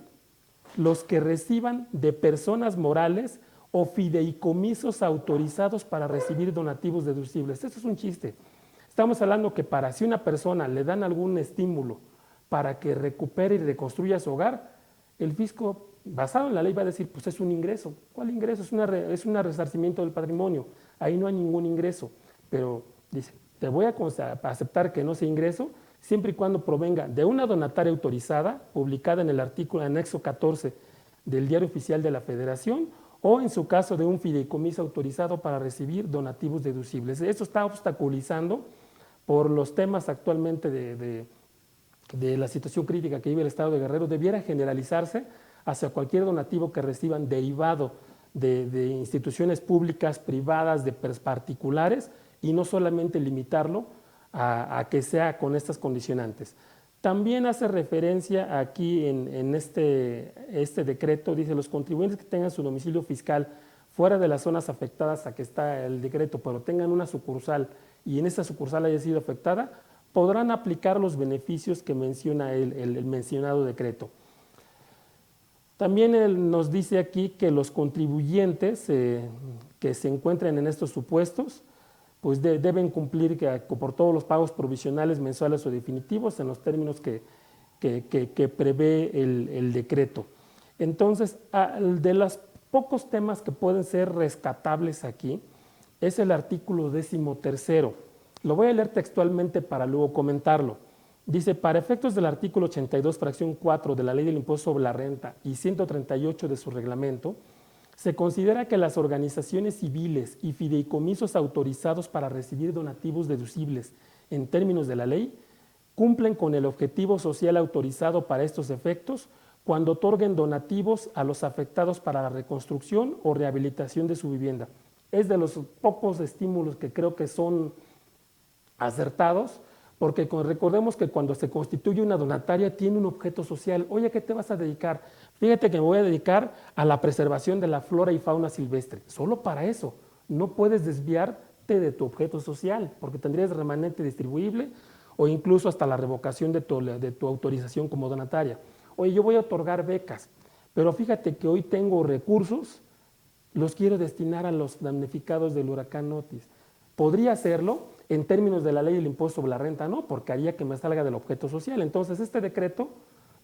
los que reciban de personas morales o fideicomisos autorizados para recibir donativos deducibles. Esto es un chiste. Estamos hablando que si una persona le dan algún estímulo para que recupere y reconstruya su hogar, el fisco, basado en la ley, va a decir, pues es un ingreso. ¿Cuál ingreso? Es un resarcimiento del patrimonio. Ahí no hay ningún ingreso. Pero dice, te voy a aceptar que no sea ingreso, siempre y cuando provenga de una donataria autorizada, publicada en el artículo anexo 14 del Diario Oficial de la Federación, o en su caso de un fideicomiso autorizado para recibir donativos deducibles. Esto está obstaculizando por los temas actualmente de la situación crítica que vive el estado de Guerrero, debiera generalizarse hacia cualquier donativo que reciban derivado de instituciones públicas, privadas, de particulares, y no solamente limitarlo a que sea con estas condicionantes. También hace referencia aquí en este decreto, dice, los contribuyentes que tengan su domicilio fiscal fuera de las zonas afectadas a que está el decreto, pero tengan una sucursal y en esa sucursal haya sido afectada, podrán aplicar los beneficios que menciona el mencionado decreto. También él nos dice aquí que los contribuyentes que se encuentren en estos supuestos pues deben cumplir por todos los pagos provisionales, mensuales o definitivos en los términos que prevé el decreto. Entonces, de los pocos temas que pueden ser rescatables aquí es el artículo 13. Lo voy a leer textualmente para luego comentarlo. Dice, para efectos del artículo 82, fracción 4 de la Ley del Impuesto sobre la Renta y 138 de su reglamento, se considera que las organizaciones civiles y fideicomisos autorizados para recibir donativos deducibles en términos de la ley cumplen con el objetivo social autorizado para estos efectos cuando otorguen donativos a los afectados para la reconstrucción o rehabilitación de su vivienda. Es de los pocos estímulos que creo que son acertados, porque recordemos que cuando se constituye una donataria tiene un objeto social. Oye, ¿a qué te vas a dedicar? Fíjate que me voy a dedicar a la preservación de la flora y fauna silvestre. Solo para eso. No puedes desviarte de tu objeto social, porque tendrías remanente distribuible o incluso hasta la revocación de tu autorización como donataria. Oye, yo voy a otorgar becas, pero fíjate que hoy tengo recursos, los quiero destinar a los damnificados del huracán Otis. ¿Podría hacerlo? En términos de la ley del impuesto sobre la renta, no, porque haría que me salga del objeto social. Entonces, este decreto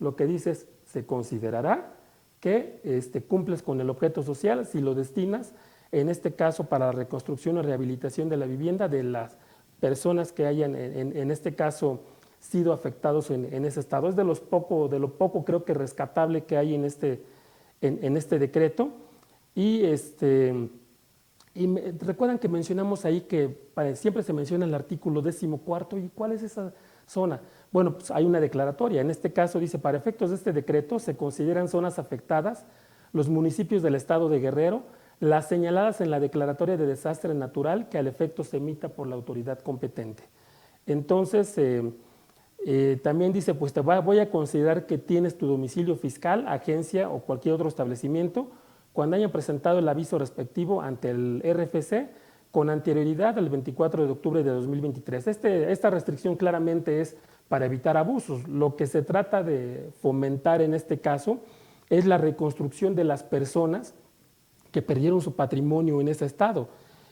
lo que dice es, se considerará que cumples con el objeto social si lo destinas, en este caso, para la reconstrucción o rehabilitación de la vivienda de las personas que hayan, en este caso, sido afectados en ese estado. Es de lo poco creo que rescatable que hay en este decreto. Y recuerdan que mencionamos ahí que siempre se menciona el artículo 14, ¿y cuál es esa zona? Bueno, pues hay una declaratoria, en este caso dice, para efectos de este decreto se consideran zonas afectadas los municipios del estado de Guerrero, las señaladas en la declaratoria de desastre natural que al efecto se emita por la autoridad competente. Entonces, también dice, pues voy a considerar que tienes tu domicilio fiscal, agencia o cualquier otro establecimiento cuando hayan presentado el aviso respectivo ante el RFC con anterioridad al 24 de octubre de 2023. Esta restricción claramente es para evitar abusos. Lo que se trata de fomentar en este caso es la reconstrucción de las personas que perdieron su patrimonio en ese estado.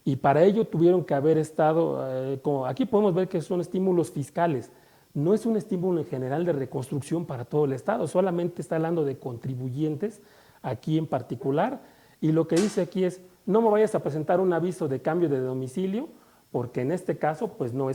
Y para ello tuvieron que haber estado, como aquí podemos ver que son estímulos fiscales. No es un estímulo en general de reconstrucción para todo el estado, solamente está hablando de contribuyentes aquí en particular, y lo que dice aquí es, no me vayas a presentar un aviso de cambio de domicilio, porque en este caso pues no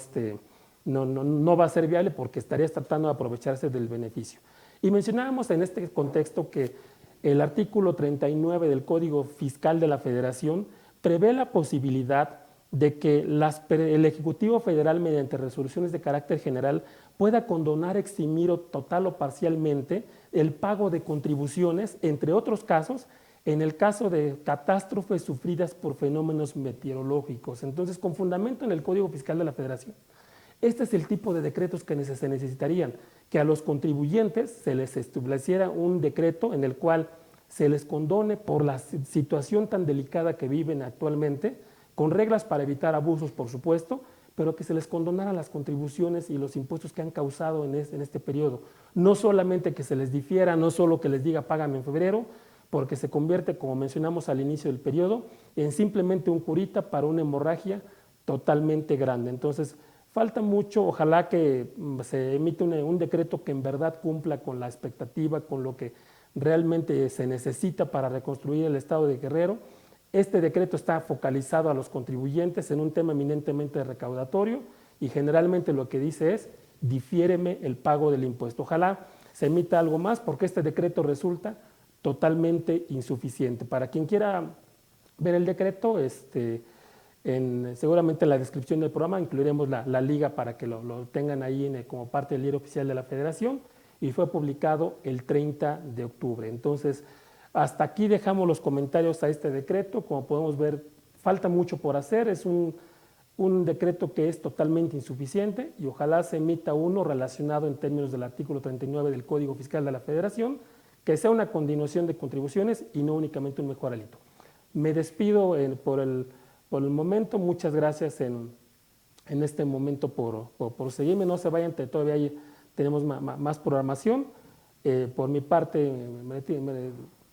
va a ser viable porque estarías tratando de aprovecharse del beneficio. Y mencionábamos en este contexto que el artículo 39 del Código Fiscal de la Federación prevé la posibilidad de que el Ejecutivo Federal, mediante resoluciones de carácter general, pueda condonar, eximir o total o parcialmente el pago de contribuciones, entre otros casos, en el caso de catástrofes sufridas por fenómenos meteorológicos. Entonces, con fundamento en el Código Fiscal de la Federación, este es el tipo de decretos que se necesitarían, que a los contribuyentes se les estableciera un decreto en el cual se les condone por la situación tan delicada que viven actualmente, con reglas para evitar abusos, por supuesto, pero que se les condonaran las contribuciones y los impuestos que han causado en este periodo. No solamente que se les difiera, no solo que les diga págame en febrero, porque se convierte, como mencionamos al inicio del periodo, en simplemente un curita para una hemorragia totalmente grande. Entonces, falta mucho, ojalá que se emita un decreto que en verdad cumpla con la expectativa, con lo que realmente se necesita para reconstruir el estado de Guerrero. Este decreto está focalizado a los contribuyentes en un tema eminentemente recaudatorio y generalmente lo que dice es, difiéreme el pago del impuesto. Ojalá se emita algo más porque este decreto resulta totalmente insuficiente. Para quien quiera ver el decreto, seguramente en la descripción del programa incluiremos la liga para que lo tengan ahí como parte del diario oficial de la Federación, y fue publicado el 30 de octubre. Entonces, hasta aquí dejamos los comentarios a este decreto. Como podemos ver, falta mucho por hacer, es un decreto que es totalmente insuficiente y ojalá se emita uno relacionado en términos del artículo 39 del Código Fiscal de la Federación, que sea una continuación de contribuciones y no únicamente un mejoramiento. Me despido por el momento, muchas gracias en este momento por seguirme, no se vayan, todavía tenemos más programación. Por mi parte,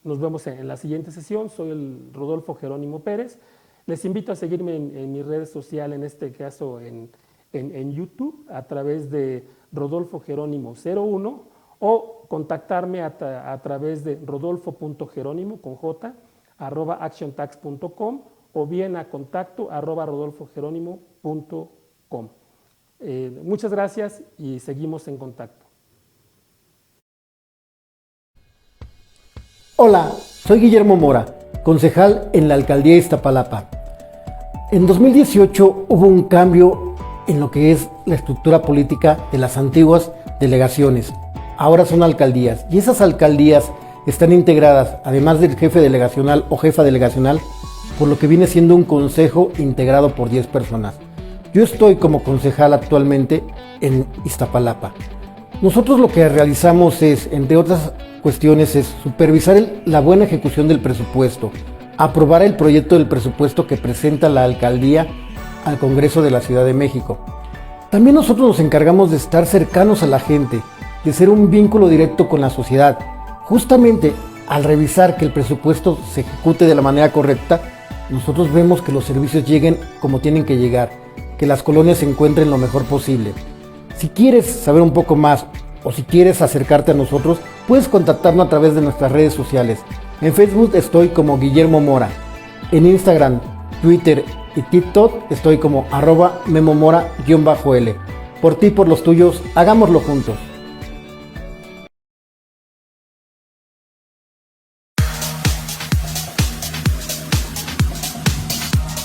nos vemos en la siguiente sesión. Soy el Rodolfo Jerónimo Pérez. Les invito a seguirme en mis redes sociales, en este caso en YouTube, a través de Rodolfo Jerónimo 01, o contactarme a través de rodolfo.jerónimo con j @actiontax.com o bien a contacto @rodolfojerónimo.com. Muchas gracias y seguimos en contacto. Hola, soy Guillermo Mora, concejal en la Alcaldía de Iztapalapa. En 2018 hubo un cambio en lo que es la estructura política de las antiguas delegaciones. Ahora son alcaldías y esas alcaldías están integradas, además del jefe delegacional o jefa delegacional, por lo que viene siendo un consejo integrado por 10 personas. Yo estoy como concejal actualmente en Iztapalapa. Nosotros lo que realizamos es, entre otras cuestiones, es supervisar la buena ejecución del presupuesto, aprobar el proyecto del presupuesto que presenta la alcaldía al Congreso de la Ciudad de México. También nosotros nos encargamos de estar cercanos a la gente, de ser un vínculo directo con la sociedad. Justamente al revisar que el presupuesto se ejecute de la manera correcta, nosotros vemos que los servicios lleguen como tienen que llegar, que las colonias se encuentren lo mejor posible. Si quieres saber un poco más o si quieres acercarte a nosotros, puedes contactarnos a través de nuestras redes sociales. En Facebook estoy como Guillermo Mora. En Instagram, Twitter y TikTok estoy como @memomora_L. Por ti y por los tuyos, hagámoslo juntos.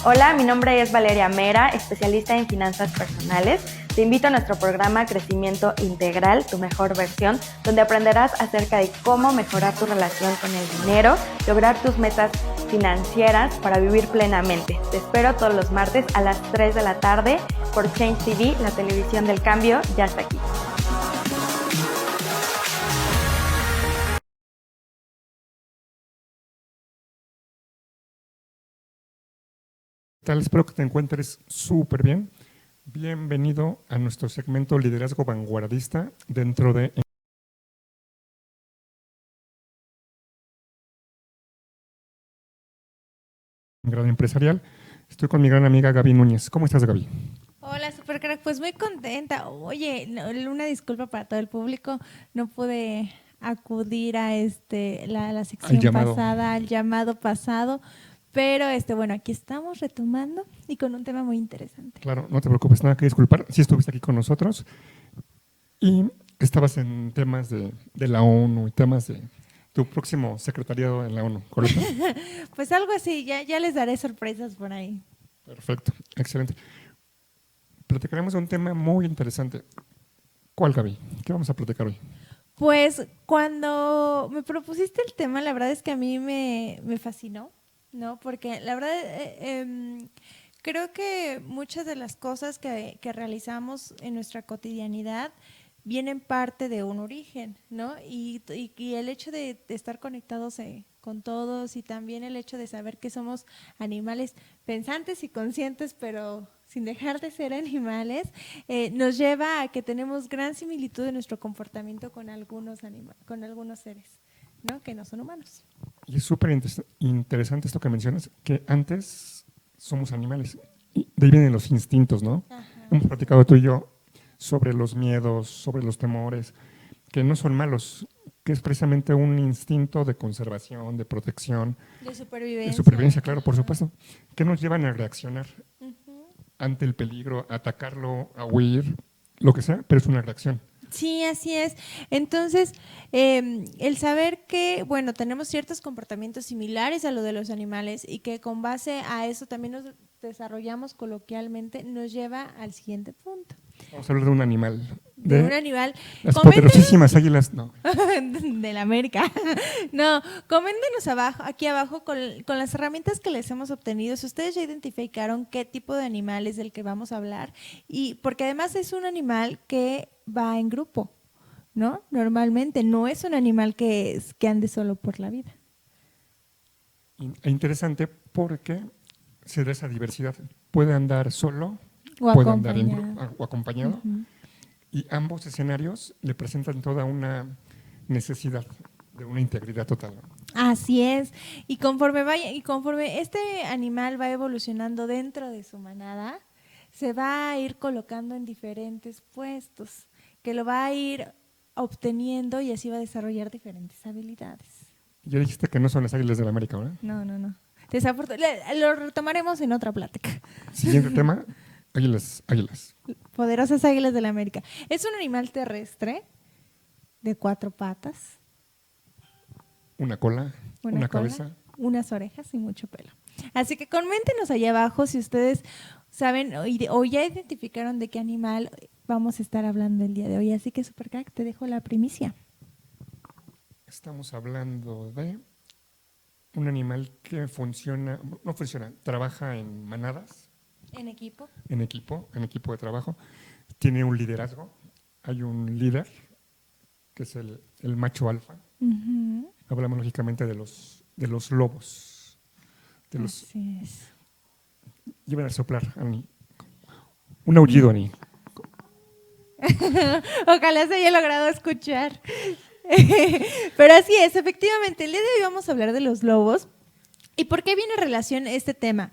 Hola, mi nombre es Valeria Mera, especialista en finanzas personales. Te invito a nuestro programa Crecimiento Integral, tu mejor versión, donde aprenderás acerca de cómo mejorar tu relación con el dinero, lograr tus metas financieras para vivir plenamente. Te espero todos los martes a las 3 de la tarde por Change TV, la televisión del cambio ya está aquí. ¿Qué tal? Espero que te encuentres súper bien. Bienvenido a nuestro segmento Liderazgo Vanguardista dentro de Gran Empresarial. Estoy con mi gran amiga Gaby Núñez. ¿Cómo estás, Gaby? Hola, super crack. Pues muy contenta. Oye, una disculpa para todo el público. No pude acudir a la sección pasada, al llamado pasado. Pero bueno, aquí estamos retomando y con un tema muy interesante. Claro, no te preocupes, nada que disculpar. Sí estuviste aquí con nosotros y estabas en temas de la ONU y temas de tu próximo secretariado en la ONU, ¿correcto? Pues algo así, ya les daré sorpresas por ahí. Perfecto, excelente. Platicaremos de un tema muy interesante. ¿Cuál, Gaby? ¿Qué vamos a platicar hoy? Pues cuando me propusiste el tema, la verdad es que a mí me fascinó. No, porque la verdad creo que muchas de las cosas que realizamos en nuestra cotidianidad vienen parte de un origen, ¿no? Y el hecho de estar conectados con todos y también el hecho de saber que somos animales pensantes y conscientes, pero sin dejar de ser animales, nos lleva a que tenemos gran similitud en nuestro comportamiento con algunos seres, ¿no? Que no son humanos. Y es súper interesante esto que mencionas, que antes somos animales. Y de ahí vienen los instintos, ¿no? Ajá. Hemos platicado tú y yo sobre los miedos, sobre los temores, que no son malos, que es precisamente un instinto de conservación, de protección. De supervivencia. De supervivencia, claro, por supuesto. Que nos llevan a reaccionar ante el peligro, a atacarlo, a huir, lo que sea, pero es una reacción. Sí, así es. Entonces, el saber que, bueno, tenemos ciertos comportamientos similares a lo de los animales y que con base a eso también nos desarrollamos coloquialmente, nos lleva al siguiente punto. Vamos a hablar de un animal. De un animal. Las poderosísimas águilas, no. De la América. No, coméntenos aquí abajo con las herramientas que les hemos obtenido, si ustedes ya identificaron qué tipo de animal es del que vamos a hablar, y porque además es un animal que va en grupo, ¿no? Normalmente no es un animal que ande solo por la vida. Interesante porque se da esa diversidad. Puede andar solo, o puede andar en grupo o acompañado. Uh-huh. Y ambos escenarios le presentan toda una necesidad de una integridad total. Así es. Y conforme este animal va evolucionando dentro de su manada, se va a ir colocando en diferentes puestos, que lo va a ir obteniendo y así va a desarrollar diferentes habilidades. Ya dijiste que no son las águilas de la América, ¿verdad? No. Lo retomaremos en otra plática. Siguiente tema. Águilas. Poderosas águilas de la América. Es un animal terrestre de 4 patas. Una cola, una cabeza. Unas orejas y mucho pelo. Así que coméntenos allá abajo si ustedes saben o ya identificaron de qué animal vamos a estar hablando el día de hoy. Así que, Supercrack, te dejo la primicia. Estamos hablando de un animal que trabaja en manadas. En equipo. En equipo de trabajo. Tiene un liderazgo. Hay un líder, que es el macho alfa. Hablamos lógicamente de los lobos. Así es. Lleven a soplar, Ani. Un aullido, Ani. Ojalá se haya logrado escuchar. Pero así es, efectivamente, el día de hoy vamos a hablar de los lobos. ¿Y por qué viene en relación este tema?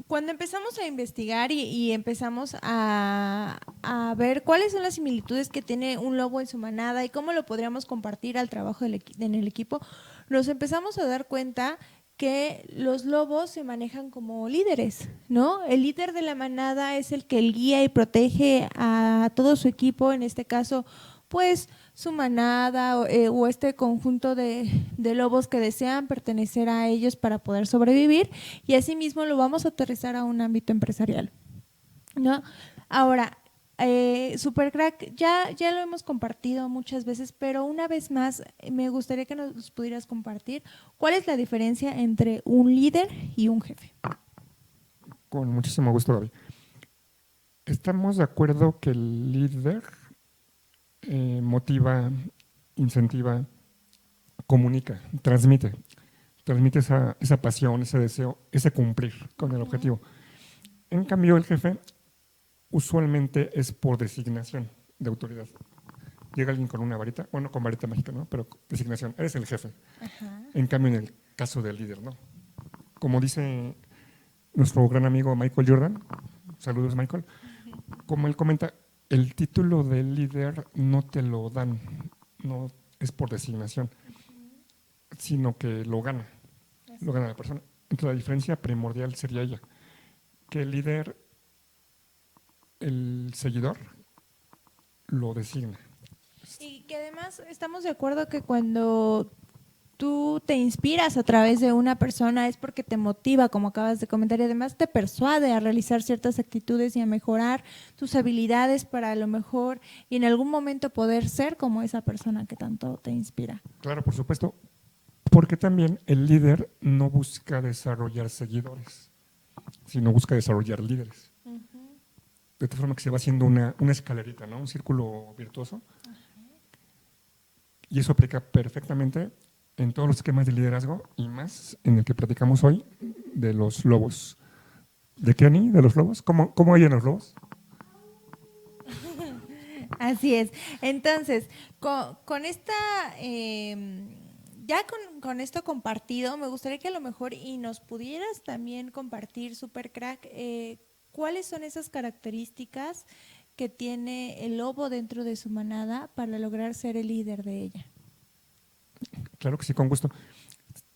Cuando empezamos a investigar y empezamos a ver cuáles son las similitudes que tiene un lobo en su manada y cómo lo podríamos compartir al trabajo en el equipo, nos empezamos a dar cuenta que los lobos se manejan como líderes, ¿no? El líder de la manada es el que guía y protege a todo su equipo, en este caso, pues su manada o este conjunto de lobos que desean pertenecer a ellos para poder sobrevivir, y asimismo lo vamos a aterrizar a un ámbito empresarial, ¿no? Ahora, Supercrack, ya lo hemos compartido muchas veces, pero una vez más me gustaría que nos pudieras compartir cuál es la diferencia entre un líder y un jefe. Con muchísimo gusto, Gaby. Estamos de acuerdo que el líder motiva, incentiva, comunica, transmite esa pasión, ese deseo, ese cumplir con el objetivo. En cambio, el jefe usualmente es por designación de autoridad. Llega alguien con una varita, bueno, con varita mágica, ¿no? Pero designación, eres el jefe. En cambio, en el caso del líder, ¿no? Como dice nuestro gran amigo Michael Jordan, saludos Michael, como él comenta, el título de líder no te lo dan, no es por designación, sino que lo gana la persona. Entonces la diferencia primordial sería ella, que el líder, el seguidor, lo designa. Y que además estamos de acuerdo que cuando tú te inspiras a través de una persona es porque te motiva, como acabas de comentar, y además te persuade a realizar ciertas actitudes y a mejorar tus habilidades para a lo mejor y en algún momento poder ser como esa persona que tanto te inspira. Claro, por supuesto, porque también el líder no busca desarrollar seguidores, sino busca desarrollar líderes. De tal forma que se va haciendo una escalerita, ¿no? Un círculo virtuoso. Y eso aplica perfectamente en todos los esquemas de liderazgo y más en el que platicamos hoy de los lobos. ¿De qué, Ani? ¿De los lobos? ¿Cómo oyen los lobos? Así es. Entonces, con esta, con esto compartido, me gustaría que a lo mejor y nos pudieras también compartir, Supercrack, cuáles son esas características que tiene el lobo dentro de su manada para lograr ser el líder de ella. Claro que sí, con gusto.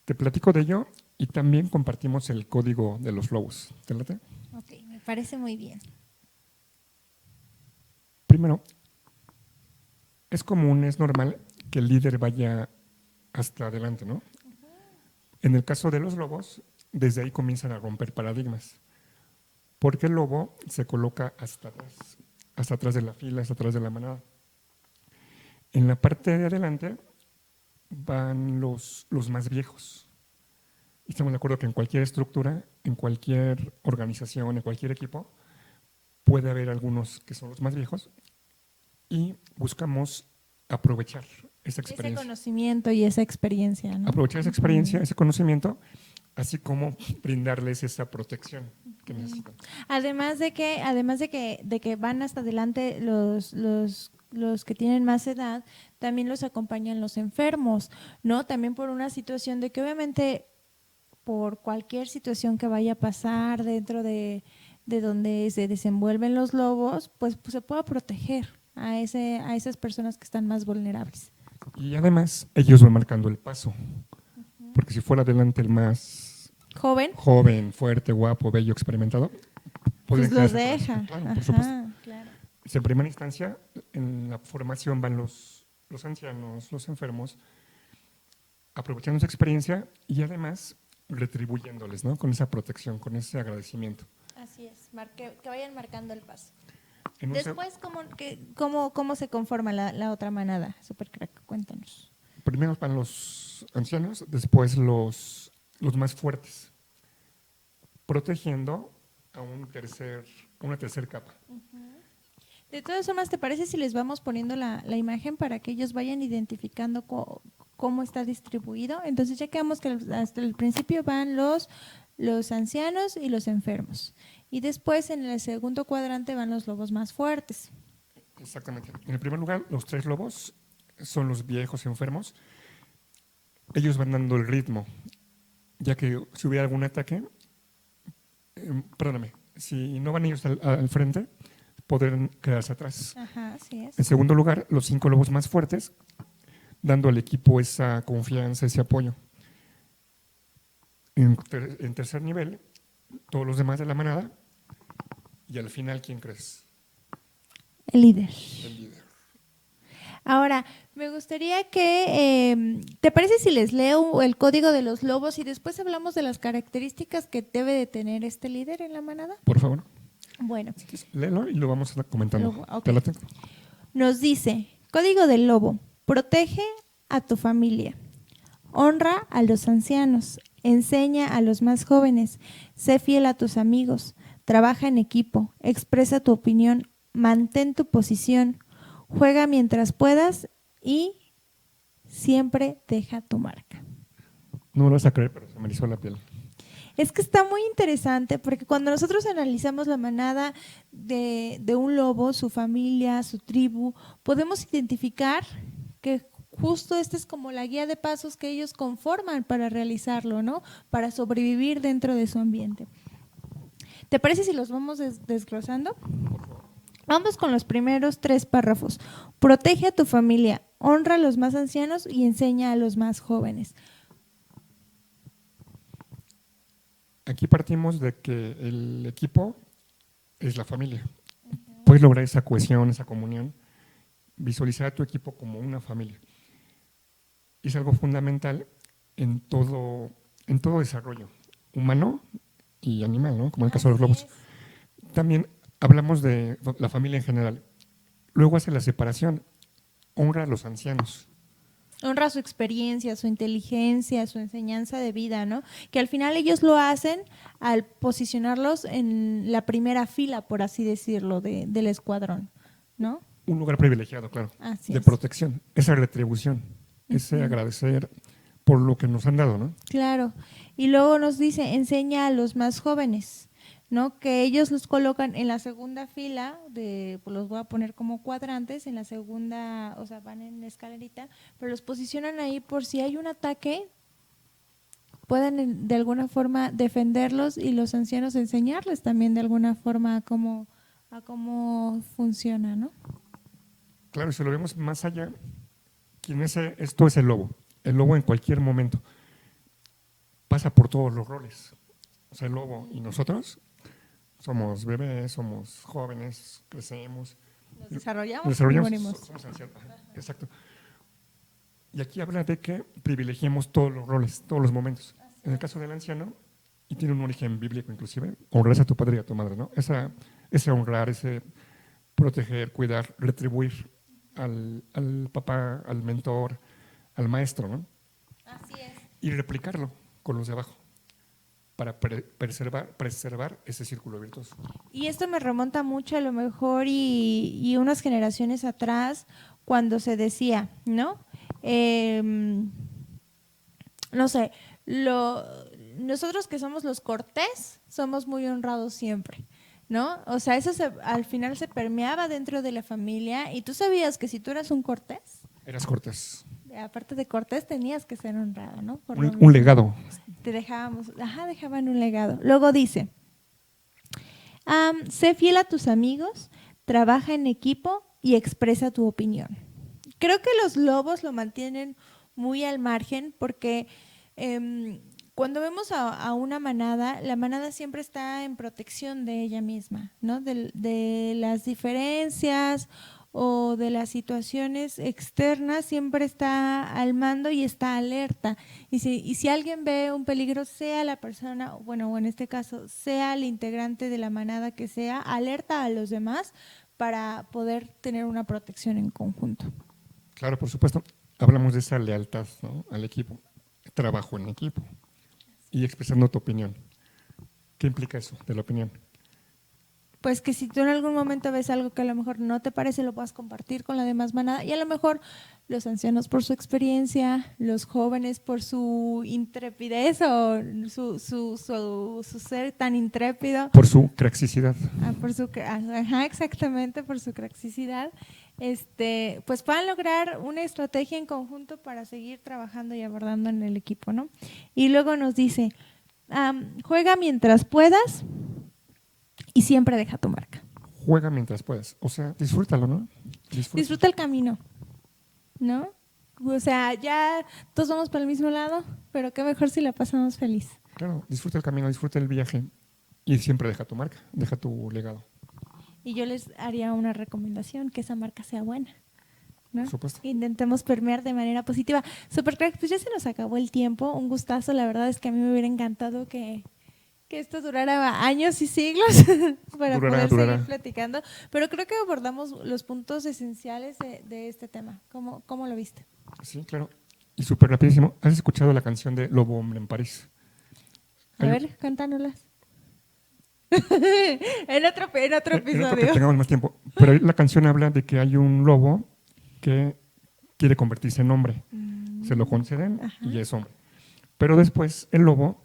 Te platico de ello y también compartimos el código de los lobos. ¿Te late? Ok, me parece muy bien. Primero, es común, es normal que el líder vaya hasta adelante, ¿no? En el caso de los lobos, desde ahí comienzan a romper paradigmas. Porque el lobo se coloca hasta atrás de la fila, hasta atrás de la manada. En la parte de adelante van los más viejos. Y estamos de acuerdo que en cualquier estructura, en cualquier organización, en cualquier equipo, puede haber algunos que son los más viejos y buscamos aprovechar esa experiencia. Ese conocimiento y esa experiencia, ¿no? Aprovechar esa experiencia, ese conocimiento, así como brindarles esa protección que necesitan. Además de que van hasta adelante los que tienen más edad, también los acompañan los enfermos, ¿no? También por una situación de que obviamente por cualquier situación que vaya a pasar dentro de donde se desenvuelven los lobos, pues se pueda proteger a esas personas que están más vulnerables. Y además ellos van marcando el paso, porque si fuera adelante el más joven, fuerte, guapo, bello, experimentado, pues los deja. Claro, por supuesto. Claro. En primera instancia, en la formación van los ancianos, los enfermos, aprovechando esa experiencia y además retribuyéndoles, ¿no? Con esa protección, con ese agradecimiento. Así es, que vayan marcando el paso. Después, ¿cómo se conforma la otra manada? Supercrack, cuéntanos. Primero van los ancianos, después los más fuertes, protegiendo a una tercera capa. De todas formas, ¿te parece si les vamos poniendo la imagen para que ellos vayan identificando cómo está distribuido? Entonces ya quedamos que hasta el principio van los ancianos y los enfermos. Y después en el segundo cuadrante van los lobos más fuertes. Exactamente. En el primer lugar, los 3 lobos son los viejos enfermos. Ellos van dando el ritmo, ya que si hubiera algún ataque, si no van ellos al frente, podrán quedarse atrás. Ajá, así es. En segundo lugar, los 5 lobos más fuertes, dando al equipo esa confianza, ese apoyo. En tercer nivel, todos los demás de la manada, y al final, ¿quién crees? El líder. El líder. Ahora, me gustaría que, ¿te parece si les leo el código de los lobos y después hablamos de las características que debe de tener este líder en la manada? Por favor. Bueno. Léelo y lo vamos comentando. Okay. ¿Te late? Nos dice, código del lobo, protege a tu familia, honra a los ancianos, enseña a los más jóvenes, sé fiel a tus amigos, trabaja en equipo, expresa tu opinión, mantén tu posición, juega mientras puedas y siempre deja tu marca. No lo vas a creer, pero se me erizó la piel. Es que está muy interesante porque cuando nosotros analizamos la manada de un lobo, su familia, su tribu, podemos identificar que justo esta es como la guía de pasos que ellos conforman para realizarlo, ¿no? Para sobrevivir dentro de su ambiente. ¿Te parece si los vamos desglosando? Vamos con los primeros 3 párrafos. Protege a tu familia, honra a los más ancianos y enseña a los más jóvenes. Aquí partimos de que el equipo es la familia. Puedes lograr esa cohesión, esa comunión, visualizar a tu equipo como una familia. Y es algo fundamental en todo desarrollo, humano y animal, ¿no? Como en el caso de los lobos. También hablamos de la familia en general. Luego hace la separación, honra a los ancianos. Honra su experiencia, su inteligencia, su enseñanza de vida, ¿no? Que al final ellos lo hacen al posicionarlos en la primera fila, por así decirlo, del escuadrón, ¿no? Un lugar privilegiado, claro, así de es. Protección, esa retribución, ese agradecer por lo que nos han dado, ¿no? Claro. Y luego nos dice, enseña a los más jóvenes, ¿no? Que ellos los colocan en la segunda fila, pues los voy a poner como cuadrantes, en la segunda, o sea, van en escalerita, pero los posicionan ahí por si hay un ataque, puedan de alguna forma defenderlos y los ancianos enseñarles también de alguna forma a cómo funciona, ¿no? Claro, y si lo vemos más allá, esto es el lobo. El lobo en cualquier momento pasa por todos los roles. O sea, el lobo y nosotros somos bebés, somos jóvenes, crecemos. Nos desarrollamos y morimos. Somos ancianos. Exacto. Y aquí habla de que privilegiemos todos los roles, todos los momentos. En el caso del anciano, y tiene un origen bíblico inclusive, honrar a tu padre y a tu madre, ¿no? Ese honrar, ese proteger, cuidar, retribuir al papá, al mentor, al maestro, ¿no? Así es. Y replicarlo con los de abajo para preservar ese círculo virtuoso. Y esto me remonta mucho a lo mejor y unas generaciones atrás cuando se decía, ¿no? No sé, nosotros que somos los Cortés somos muy honrados siempre, ¿no? O sea, eso al final se permeaba dentro de la familia y tú sabías que si tú eras un Cortés. Eras Cortés. Aparte de Cortés tenías que ser honrado, ¿no? Un legado. Dejaban un legado. Luego dice, sé fiel a tus amigos, trabaja en equipo y expresa tu opinión. Creo que los lobos lo mantienen muy al margen porque cuando vemos a una manada, la manada siempre está en protección de ella misma, ¿no? De las diferencias o de las situaciones externas, siempre está al mando y está alerta. Y si alguien ve un peligro, sea la persona, bueno, o en este caso, sea el integrante de la manada que sea, alerta a los demás para poder tener una protección en conjunto. Claro, por supuesto. Hablamos de esa lealtad, ¿no? Al equipo, trabajo en equipo y expresando tu opinión. ¿Qué implica eso de la opinión? pues que si tú en algún momento ves algo que a lo mejor no te parece, lo puedas compartir con la demás manada, y a lo mejor los ancianos por su experiencia, los jóvenes por su intrepidez o su ser tan intrépido. Por su craxicidad. Exactamente, por su craxicidad, pues puedan lograr una estrategia en conjunto para seguir trabajando y abordando en el equipo, ¿no? Y luego nos dice, juega mientras puedas y siempre deja tu marca. Juega mientras puedas, o sea, disfrútalo, ¿no? Disfruta el camino, ¿no? O sea, ya todos vamos para el mismo lado, pero qué mejor si la pasamos feliz. Claro, disfruta el camino, disfruta el viaje y siempre deja tu marca, deja tu legado. Y yo les haría una recomendación, que esa marca sea buena, ¿no? Por supuesto. Intentemos permear de manera positiva. Supercrack, pues ya se nos acabó el tiempo, un gustazo, la verdad es que a mí me hubiera encantado que esto durara años y siglos para poder seguir platicando, pero creo que abordamos los puntos esenciales de este tema. ¿Cómo lo viste? Sí, claro. Y súper rapidísimo, ¿has escuchado la canción de Lobo Hombre en París? A ver, cántanoslas. en otro episodio. En otro, tengamos más tiempo. Pero la canción habla de que hay un lobo que quiere convertirse en hombre. Se lo conceden y es hombre. Pero después el lobo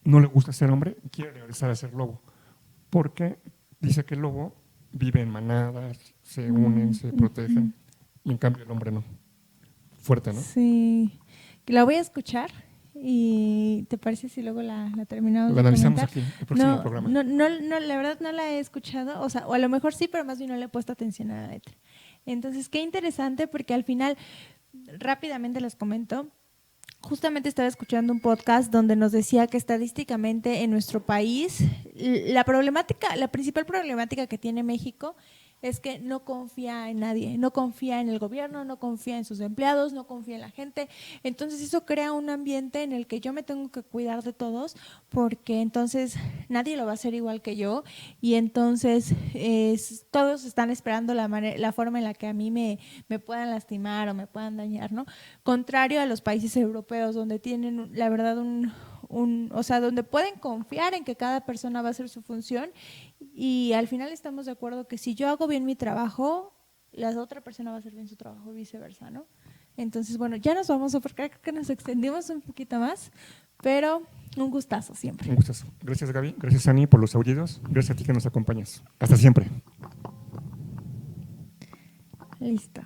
no le gusta ser hombre, quiere regresar a ser lobo. Porque dice que el lobo vive en manadas, se unen, se protegen. Y en cambio el hombre no. Fuerte, ¿no? Sí. La voy a escuchar. ¿Y te parece si luego la terminamos? La analizamos aquí, el próximo programa. No, la verdad no la he escuchado, o a lo mejor sí, pero más bien no le he puesto atención a la letra. Entonces, qué interesante, porque al final, rápidamente les comento, justamente estaba escuchando un podcast donde nos decía que estadísticamente en nuestro país, la principal problemática que tiene México es que no confía en nadie, no confía en el gobierno, no confía en sus empleados, no confía en la gente. Entonces eso crea un ambiente en el que yo me tengo que cuidar de todos, porque entonces nadie lo va a hacer igual que yo, y entonces todos están esperando la forma en la que a mí me puedan lastimar o me puedan dañar, ¿no? Contrario a los países europeos, donde tienen, la verdad, donde pueden confiar en que cada persona va a hacer su función, y al final estamos de acuerdo que si yo hago bien mi trabajo, la otra persona va a hacer bien su trabajo y viceversa, ¿no? Entonces, bueno, ya nos vamos, porque creo que nos extendimos un poquito más, pero un gustazo siempre. Un gustazo. Gracias, Gaby. Gracias, Ani, por los aullidos. Gracias a ti que nos acompañas. Hasta siempre. Listo.